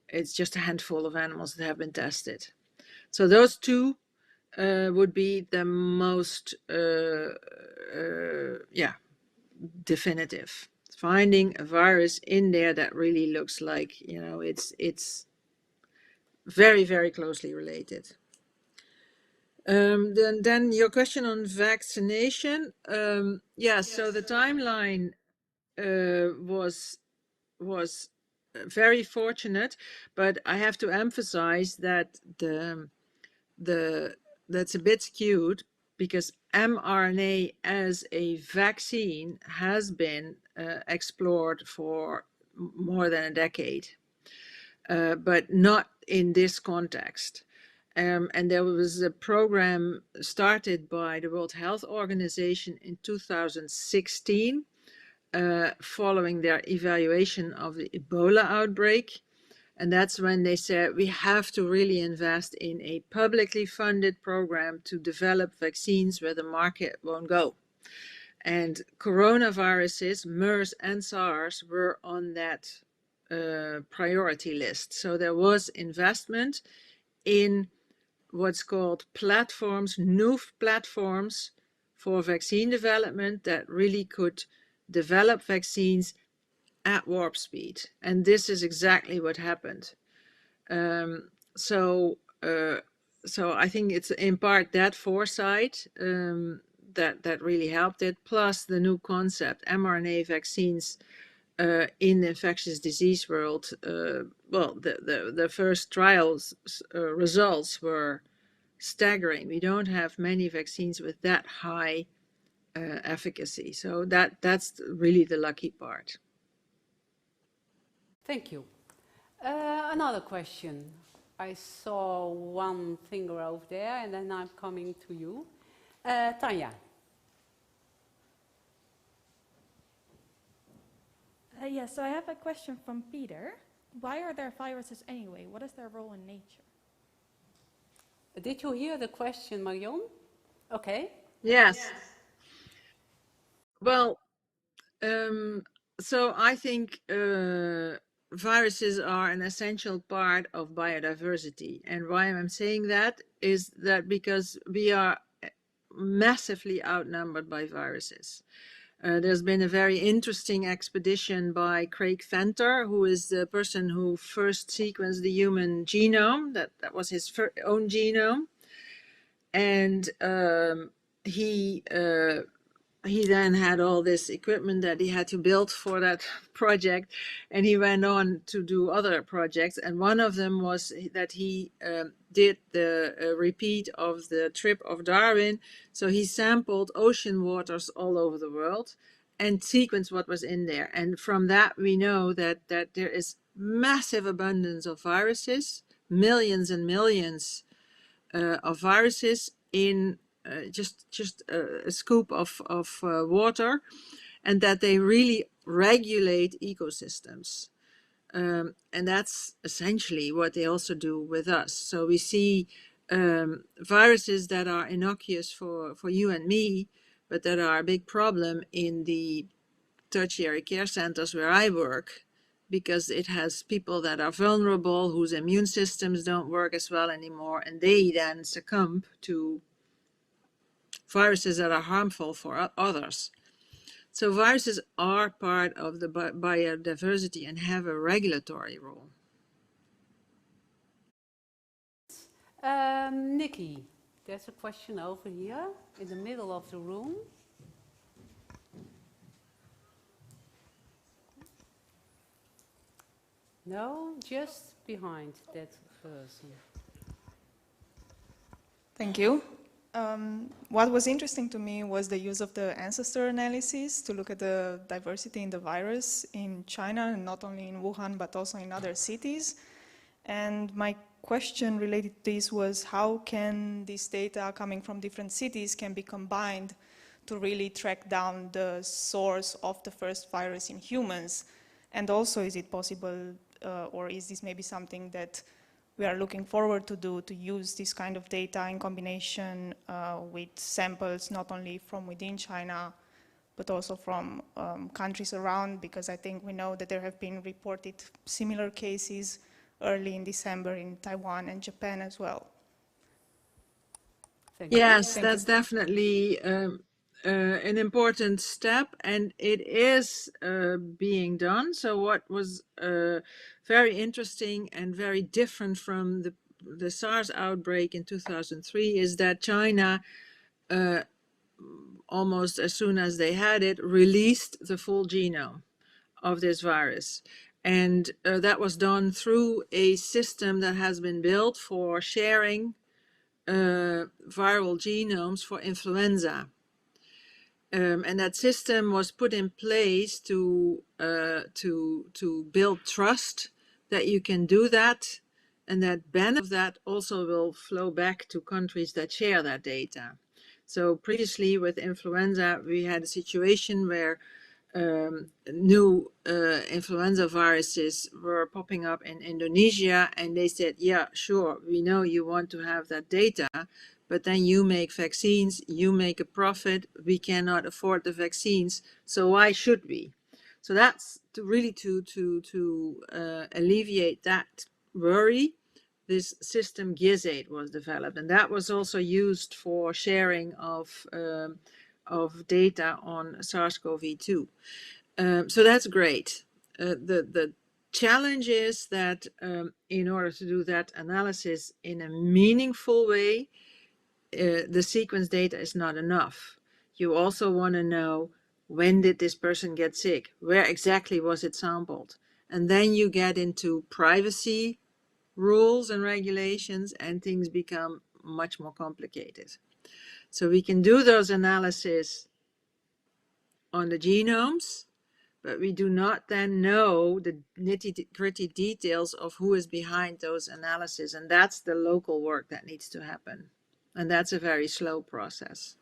It's just a handful of animals that have been tested. So those two would be the most, definitive. Finding a virus in there that really looks like, you know, it's very, very closely related. Then your question on vaccination. Yes, so the timeline was very fortunate, but I have to emphasize that that's a bit skewed, because mRNA as a vaccine has been explored for more than a decade, but not in this context. And there was a program started by the World Health Organization in 2016, following their evaluation of the Ebola outbreak. And that's when they said, we have to really invest in a publicly funded program to develop vaccines where the market won't go. And coronaviruses, MERS and SARS, were on that priority list. So there was investment in what's called platforms, new platforms for vaccine development that really could develop vaccines at warp speed. And this is exactly what happened. So I think it's in part that foresight that really helped it, plus the new concept, mRNA vaccines in the infectious disease world. Well, the first trials results were staggering. We don't have many vaccines with that high efficacy. So that's really the lucky part. Thank you. Another question. I saw one finger over there, and then I'm coming to you. Tanya. Yes, so I have a question from Peter. Why are there viruses anyway? What is their role in nature? Did you hear the question, Marion? Okay. Yes. Well, so I think viruses are an essential part of biodiversity. And why I'm saying that is that because we are massively outnumbered by viruses. There's been a very interesting expedition by Craig Venter, who is the person who first sequenced the human genome. That was his own genome. And he then had all this equipment that he had to build for that project, and he went on to do other projects. And one of them was that he did the repeat of the trip of Darwin. So he sampled ocean waters all over the world and sequenced what was in there. And from that, we know that there is massive abundance of viruses, millions and millions of viruses in just a scoop of water, and that they really regulate ecosystems. And that's essentially what they also do with us. So we see viruses that are innocuous for you and me, but that are a big problem in the tertiary care centers where I work, because it has people that are vulnerable, whose immune systems don't work as well anymore, and they then succumb to viruses that are harmful for others. So viruses are part of the biodiversity and have a regulatory role. Nikki, there's a question over here in the middle of the room. No, just behind that person. Thank you. What was interesting to me was the use of the Ancestor analysis to look at the diversity in the virus in China, and not only in Wuhan, but also in other cities. And my question related to this was, how can this data coming from different cities can be combined to really track down the source of the first virus in humans? And also, is it possible, or is this maybe something that we are looking forward to do, to use this kind of data in combination with samples not only from within China, but also from countries around? Because I think we know that there have been reported similar cases early in December in Taiwan and Japan as well. Yes, that's definitely an important step, and it is being done. So what was very interesting and very different from the SARS outbreak in 2003 is that China, almost as soon as they had it, released the full genome of this virus. And that was done through a system that has been built for sharing viral genomes for influenza. And that system was put in place to build trust that you can do that, and that benefit of that also will flow back to countries that share that data. So previously with influenza, we had a situation where new influenza viruses were popping up in Indonesia, and they said, yeah, sure, we know you want to have that data, but then you make vaccines, you make a profit, we cannot afford the vaccines, so why should we? So that's to alleviate that worry. This system GIZ8 was developed, and that was also used for sharing of data on SARS-CoV-2. So that's great. The challenge is that in order to do that analysis in a meaningful way, the sequence data is not enough. You also want to know, when did this person get sick? Where exactly was it sampled? And then you get into privacy rules and regulations, and things become much more complicated. So we can do those analyses on the genomes, but we do not then know the nitty-gritty details of who is behind those analyses. And that's the local work that needs to happen. And that's a very slow process.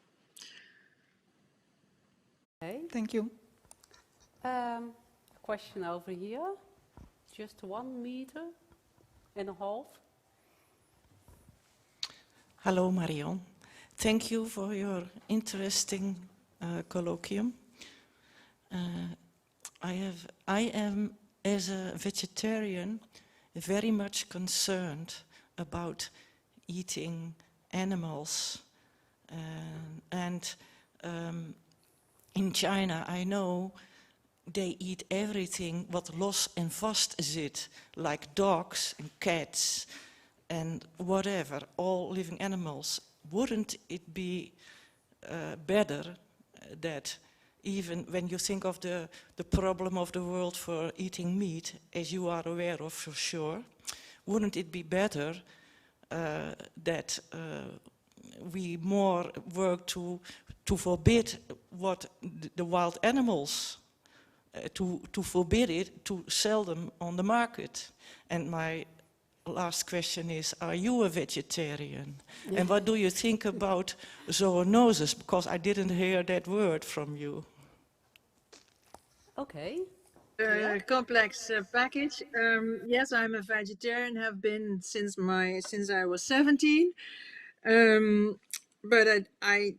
Okay. Thank you. A question over here. Just 1.5 meters. Hello, Marion. Thank you for your interesting colloquium. I am, as a vegetarian, very much concerned about eating animals. In China, I know they eat everything what los en vast zit, like dogs and cats and whatever, all living animals. Wouldn't it be better that even when you think of the problem of the world for eating meat, as you are aware of for sure, wouldn't it be better that we more work to forbid what the wild animals, to forbid it, to sell them on the market? And my last question is, are you a vegetarian? Yeah. And what do you think about zoonosis? Because I didn't hear that word from you. Okay. Complex package. Yes, I'm a vegetarian, have been since I was 17. But I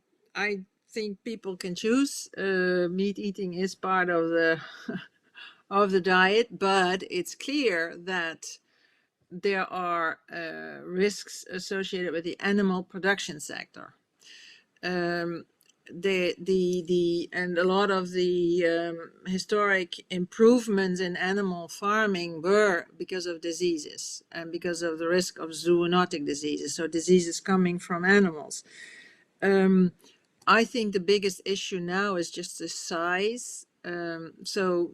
think people can choose. Meat eating is part of the of the diet, but it's clear that there are risks associated with the animal production sector. And a lot of the historic improvements in animal farming were because of diseases and because of the risk of zoonotic diseases, so diseases coming from animals. I think the biggest issue now is just the size. So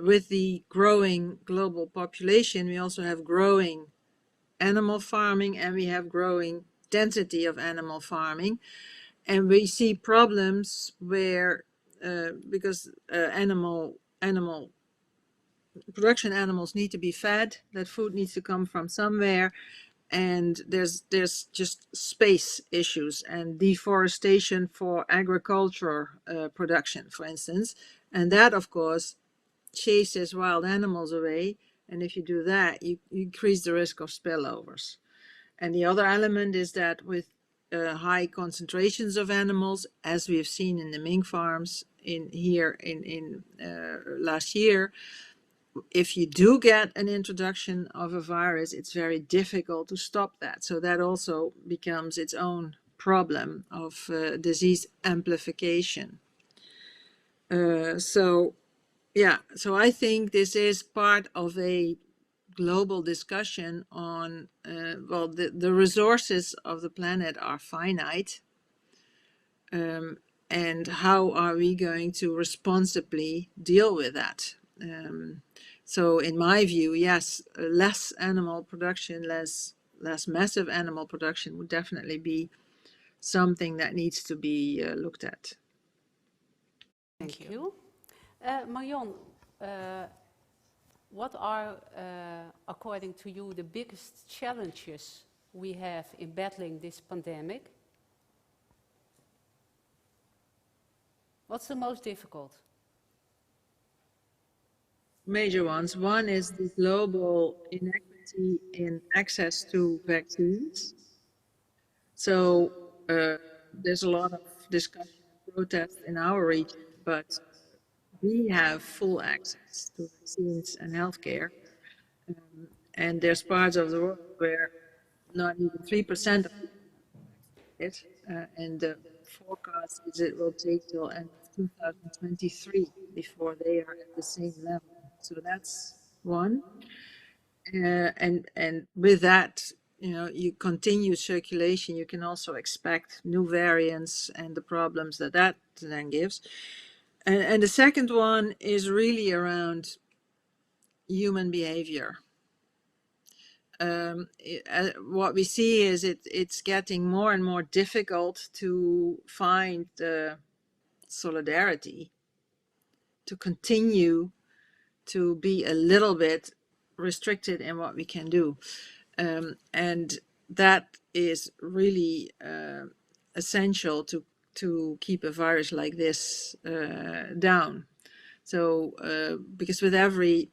with the growing global population, we also have growing animal farming and we have growing density of animal farming. And we see problems where, because animal production animals need to be fed, that food needs to come from somewhere, and there's just space issues and deforestation for agriculture production, for instance, and that of course chases wild animals away. And if you do that, you increase the risk of spillovers. And the other element is that with high concentrations of animals, as we have seen in the mink farms in last year, if you do get an introduction of a virus, it's very difficult to stop that. So that also becomes its own problem of disease amplification. So I think this is part of a global discussion on, well, the resources of the planet are finite. And how are we going to responsibly deal with that? So in my view, yes, less animal production, less massive animal production would definitely be something that needs to be looked at. Thank you. Marion, what are, according to you, the biggest challenges we have in battling this pandemic? What's the most difficult? Major ones. One is the global inequity in access to vaccines. So there's a lot of discussion and protest in our region, but we have full access to vaccines and healthcare. And there's parts of the world where not even 3% of people have it. And the forecast is it will take till end of 2023 before they are at the same level. So that's one. And with that, you continue circulation, you can also expect new variants and the problems that then gives. And the second one is really around human behavior. what we see is it's getting more and more difficult to find the solidarity to continue to be a little bit restricted in what we can do. And that is really essential to keep a virus like this down. So, because with every,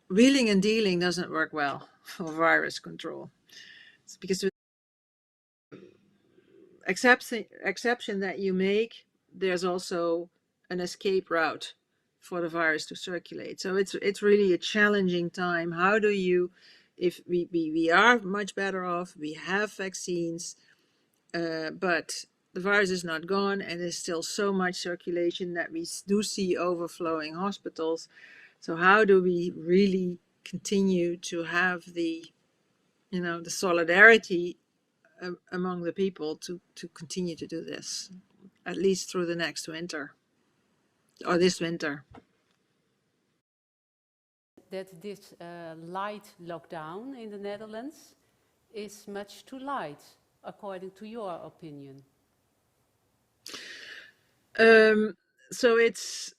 wheeling and dealing doesn't work well for virus control. It's because with exception that you make, there's also an escape route for the virus to circulate. So it's really a challenging time. How do you, if we are much better off, we have vaccines, but the virus is not gone and there's still so much circulation that we do see overflowing hospitals. So how do we really continue to have the solidarity among the people to continue to do this, at least through the next winter, or this winter? That this light lockdown in the Netherlands is much too light, according to your opinion. So it's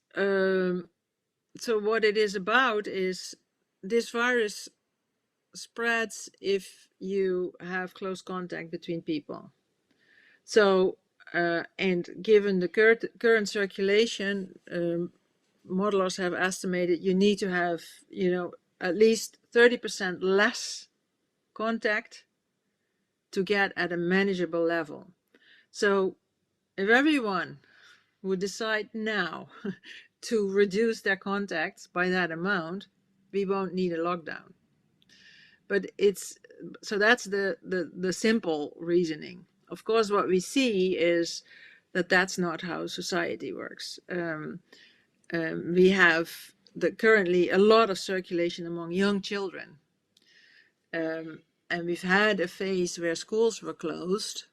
so what it is about is this virus spreads if you have close contact between people. So and given the current circulation, modelers have estimated you need to have at least 30% less contact to get at a manageable level. So if everyone would decide now to reduce their contacts by that amount, we won't need a lockdown. But so that's the simple reasoning. Of course, what we see is that that's not how society works. We have currently a lot of circulation among young children. And we've had a phase where schools were closed,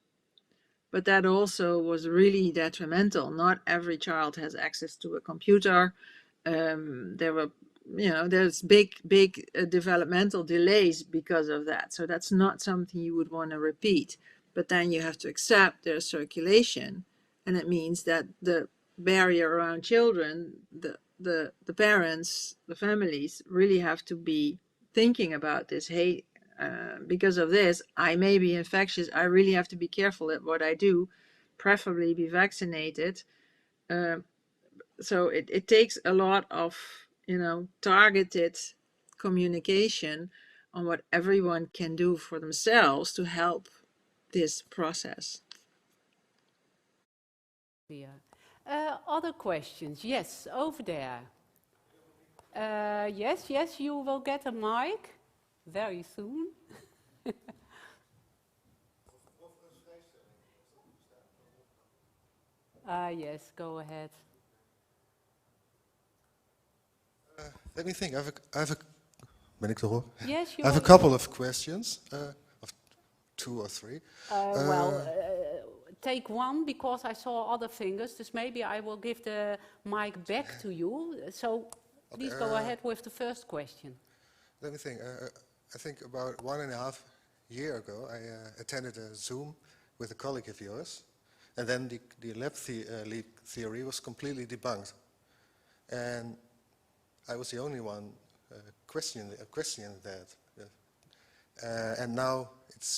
but that also was really detrimental. Not every child has access to a computer. There's big developmental delays because of that. So that's not something you would want to repeat. But then you have to accept their circulation, and it means that the barrier around children, the parents, the families really have to be thinking about this. Hey, because of this, I may be infectious. I really have to be careful at what I do, preferably be vaccinated. So it takes a lot of targeted communication on what everyone can do for themselves to help this process. Yeah. Other questions? Yes, over there. Yes, you will get a mic very soon. Yes, go ahead. Let me think. Ben ik erop? Yes, I have a couple of questions, of 2 or 3. Take one, because I saw other fingers, dus maybe I will give the mic back to you. So please go ahead with the first question. Let me think. I think about 1.5 years ago, I attended a Zoom with a colleague of yours, and then the lab theory was completely debunked. And I was the only one questioning that. And now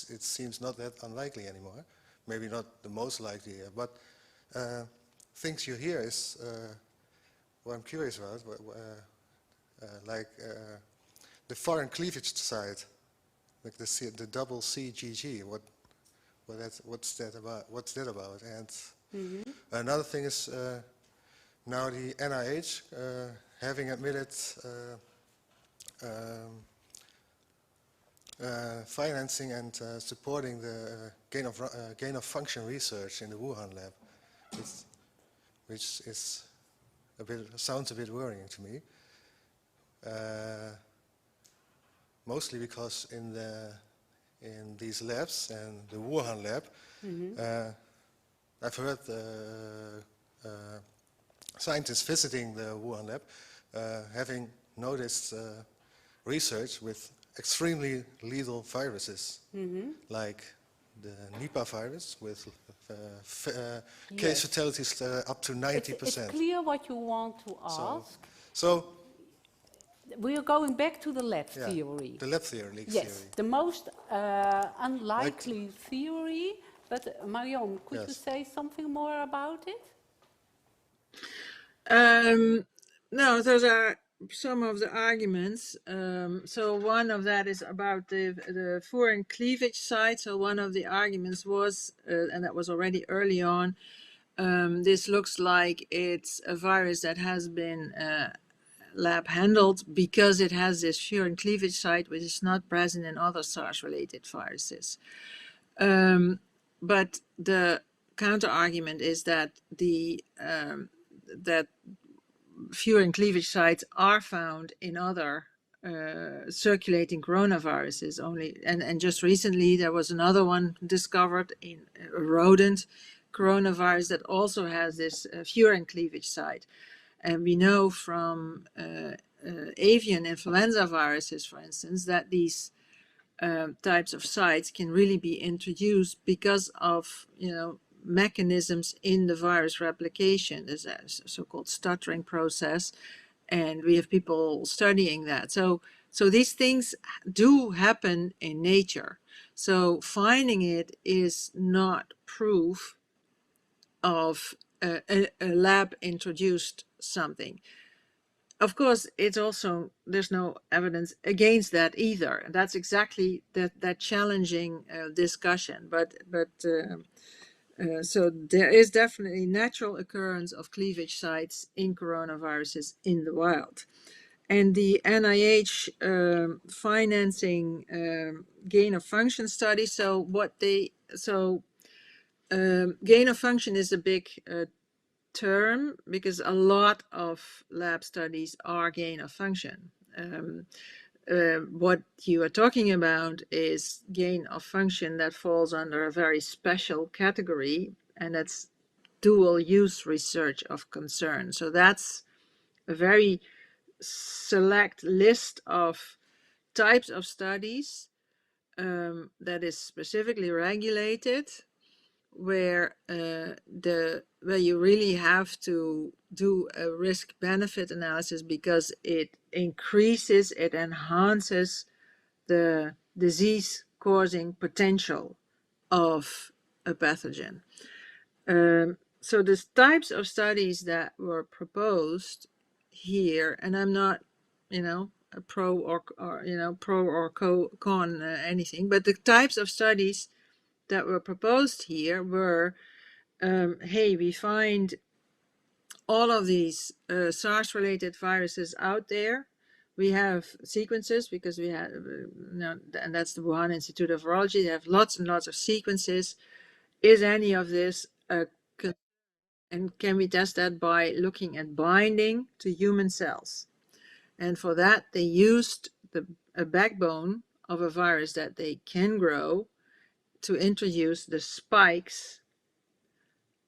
it seems not that unlikely anymore. Maybe not the most likely, but things you hear is what I'm curious about, like the foreign cleavage side, like the double CGG. What's that about? And another thing is now the NIH having admitted financing and supporting the gain of function research in the Wuhan lab, which is sounds a bit worrying to me. Mostly because in these labs and the Wuhan lab, I've heard scientists visiting the Wuhan lab having noticed research with extremely lethal viruses, like the Nipah virus with case fatalities up to 90%. It's clear what you want to ask. So we are going back to the lab yeah, theory. the lab theory, leak Yes, theory. the most unlikely theory. But Marion, could you say something more about it? No, those are some of the arguments. So one of that is about the foreign cleavage site. So one of the arguments was, and that was already early on, this looks like it's a virus that has been lab handled because it has this furin cleavage site, which is not present in other SARS-related viruses. But the counter argument is that that furin cleavage sites are found in other circulating coronaviruses only, and just recently there was another one discovered in a rodent coronavirus that also has this furin cleavage site. And we know from avian influenza viruses, for instance, that these types of sites can really be introduced because of, mechanisms in the virus replication. There's a so-called stuttering process, and we have people studying that. So these things do happen in nature. So finding it is not proof of a lab introduced something. Of course, it's also, there's no evidence against that either. And that's exactly that challenging discussion. So there is definitely natural occurrence of cleavage sites in coronaviruses in the wild. And the NIH financing gain of function study. So gain of function is a big term because a lot of lab studies are gain of function. What you are talking about is gain of function that falls under a very special category, and that's dual use research of concern. So that's a very select list of types of studies that is specifically regulated, where you really have to do a risk benefit analysis because it enhances the disease causing potential of a pathogen. So the types of studies that were proposed here, and I'm not, a pro or con anything, but the types of studies that were proposed here were, hey, we find all of these SARS-related viruses out there. We have sequences because we have, and that's the Wuhan Institute of Virology. They have lots and lots of sequences. Is any of this and can we test that by looking at binding to human cells? And for that, they used a backbone of a virus that they can grow to introduce the spikes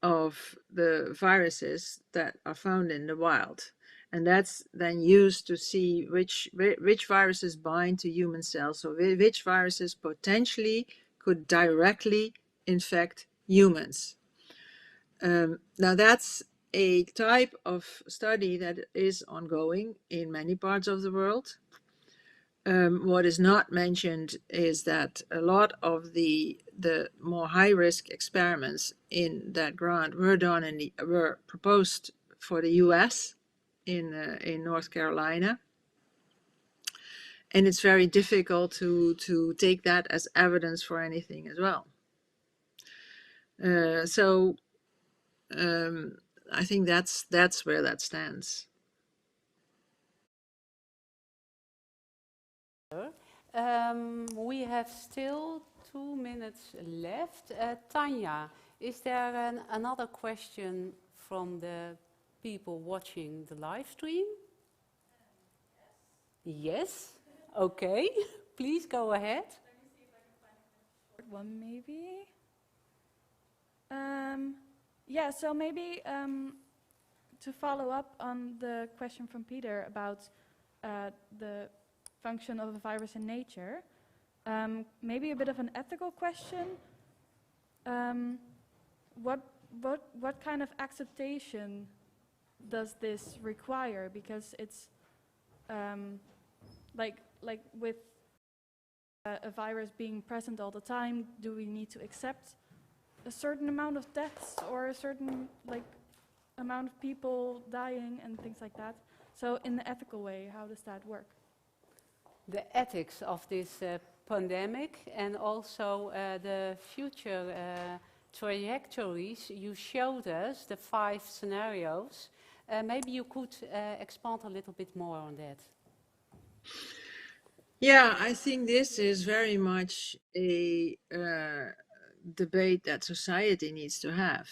of the viruses that are found in the wild. And that's then used to see which viruses bind to human cells, so which viruses potentially could directly infect humans. Now that's a type of study that is ongoing in many parts of the world. What is not mentioned is that a lot of the more high-risk experiments in that grant were proposed for the U.S. in North Carolina, and it's very difficult to take that as evidence for anything as well. I think that's where that stands. We have still 2 minutes left. Tanya, is there another question from the people watching the live stream? Yes? Okay. Please go ahead. Let me see if I can find a short one, maybe. Yeah, so maybe to follow up on the question from Peter about the function of a virus in nature. Maybe a bit of an ethical question. What kind of acceptation does this require? Because it's like with a virus being present all the time, do we need to accept a certain amount of deaths or a certain amount of people dying and things like that? So in the ethical way, how does that work? The ethics of this pandemic and also the future trajectories. You showed us the 5 scenarios. Maybe you could expand a little bit more on that. Yeah, I think this is very much a debate that society needs to have.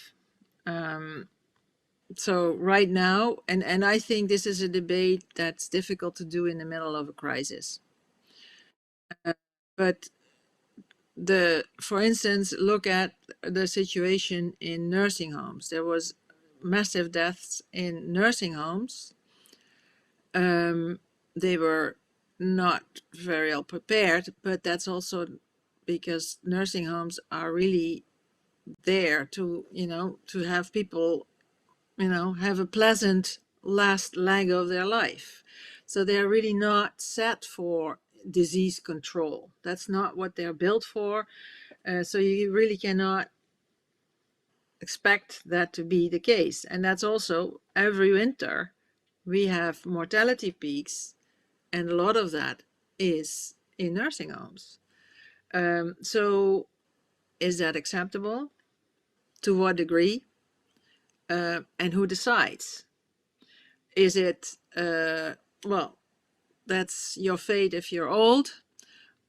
So right now, and I think this is a debate that's difficult to do in the middle of a crisis. But for instance, look at the situation in nursing homes. There was massive deaths in nursing homes. They were not very well prepared, but that's also because nursing homes are really there to, to have people, have a pleasant last leg of their life. So they're really not set for disease control. That's not what they're built for. So you really cannot expect that to be the case. And that's also every winter we have mortality peaks, and a lot of that is in nursing homes. So is that acceptable? To what degree? And who decides? Is it, well, that's your fate if you're old?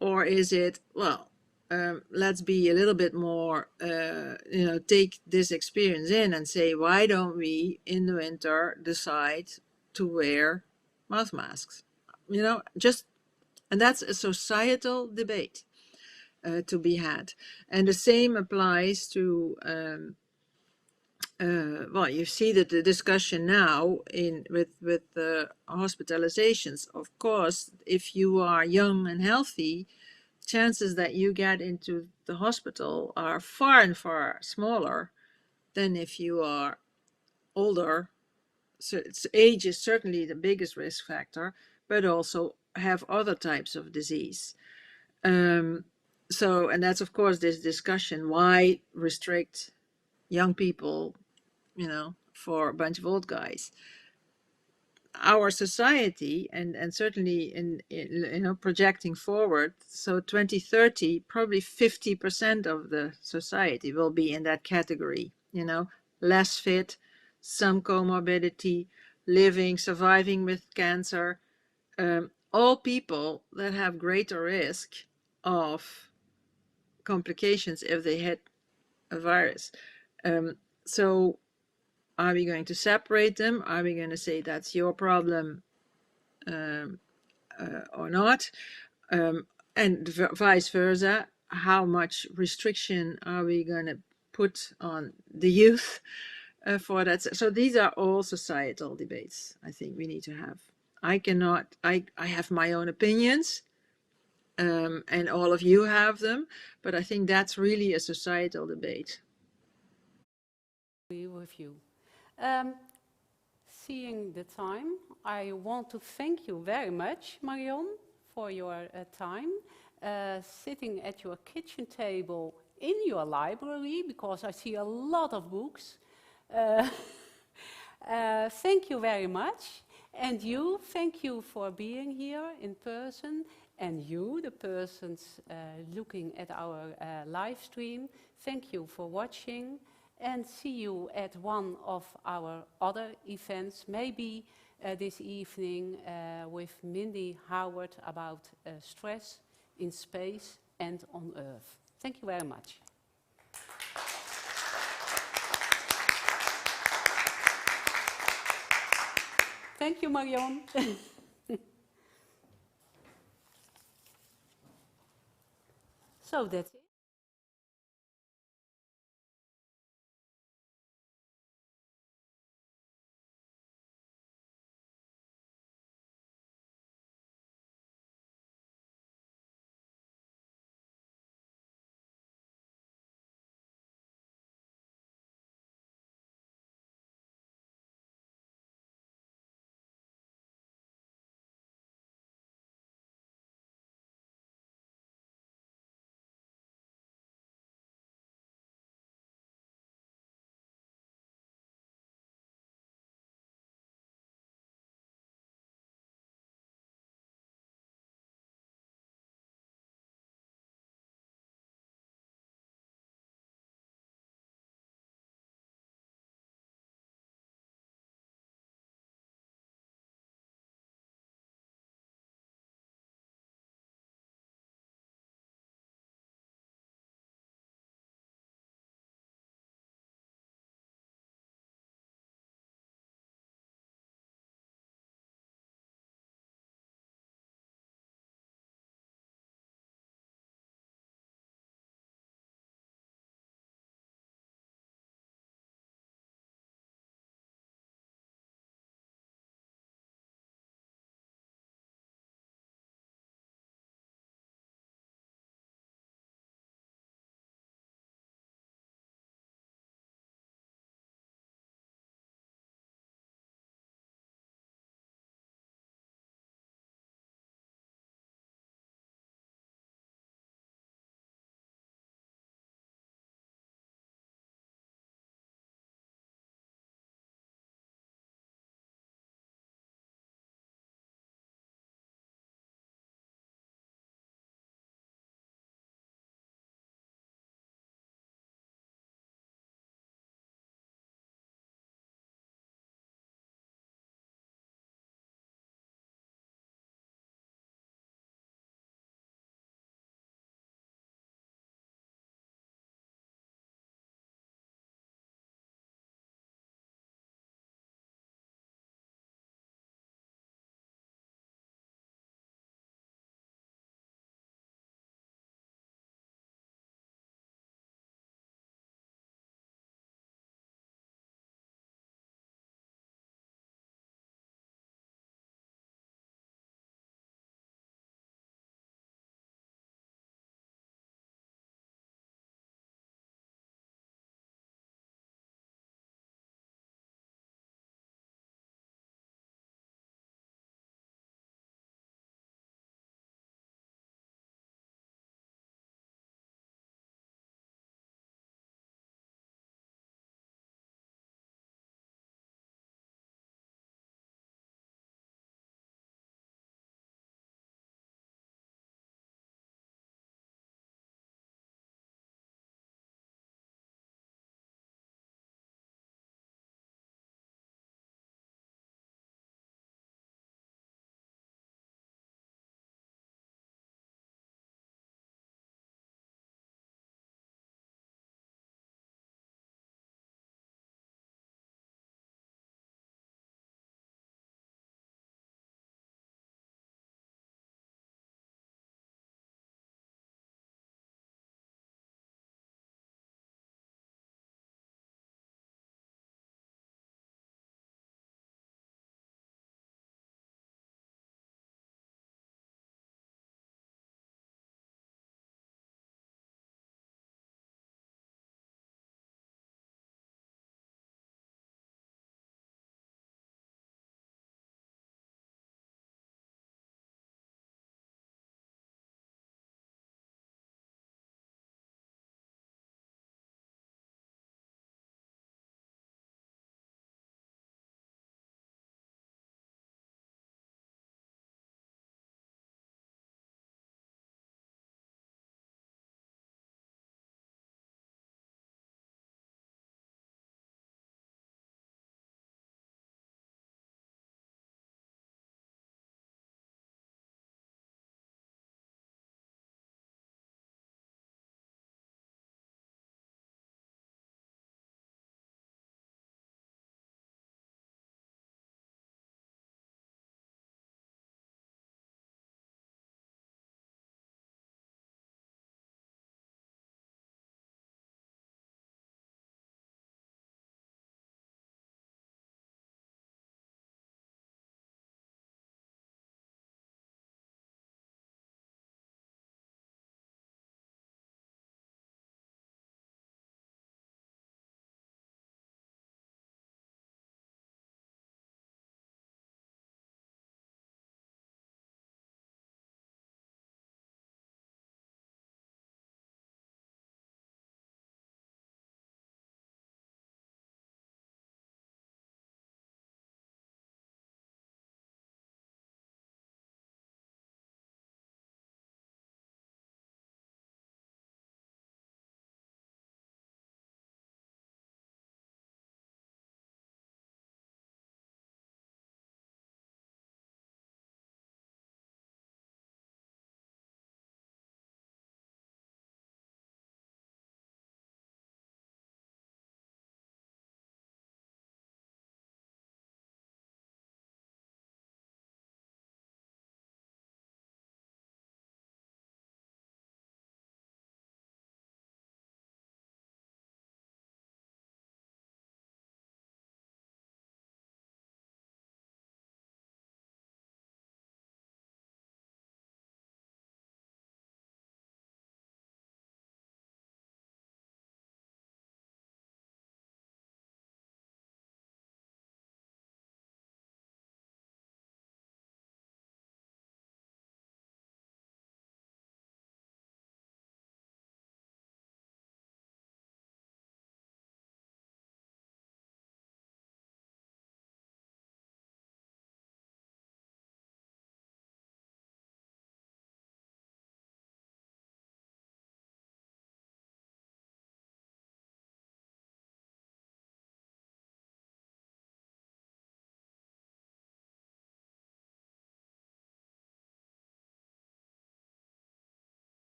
Or is it, well, let's be a little bit more, take this experience in and say, why don't we in the winter decide to wear mouth masks? And that's a societal debate to be had. And the same applies to, well, you see that the discussion now with hospitalizations. Of course, if you are young and healthy, chances that you get into the hospital are far and far smaller than if you are older. So age is certainly the biggest risk factor, but also have other types of disease. So, and that's of course this discussion, why restrict young people, for a bunch of old guys? Our society, and certainly in projecting forward, so 2030, probably 50% of the society will be in that category, less fit, some comorbidity, surviving with cancer, all people that have greater risk of complications if they hit a virus. So are we going to separate them? Are we going to say that's your problem or not? And vice versa, how much restriction are we going to put on the youth for that? So these are all societal debates I think we need to have. I have my own opinions, and all of you have them, but I think that's really a societal debate. Agree with you. Seeing the time, I want to thank you very much, Marion, for your time. Sitting at your kitchen table in your library, because I see a lot of books. Thank you very much. And you, thank you for being here in person. And you, the persons looking at our live stream, thank you for watching. And see you at one of our other events, maybe this evening with Mindy Howard about stress in space and on Earth. Thank you very much. Thank you, Marion. So that's it.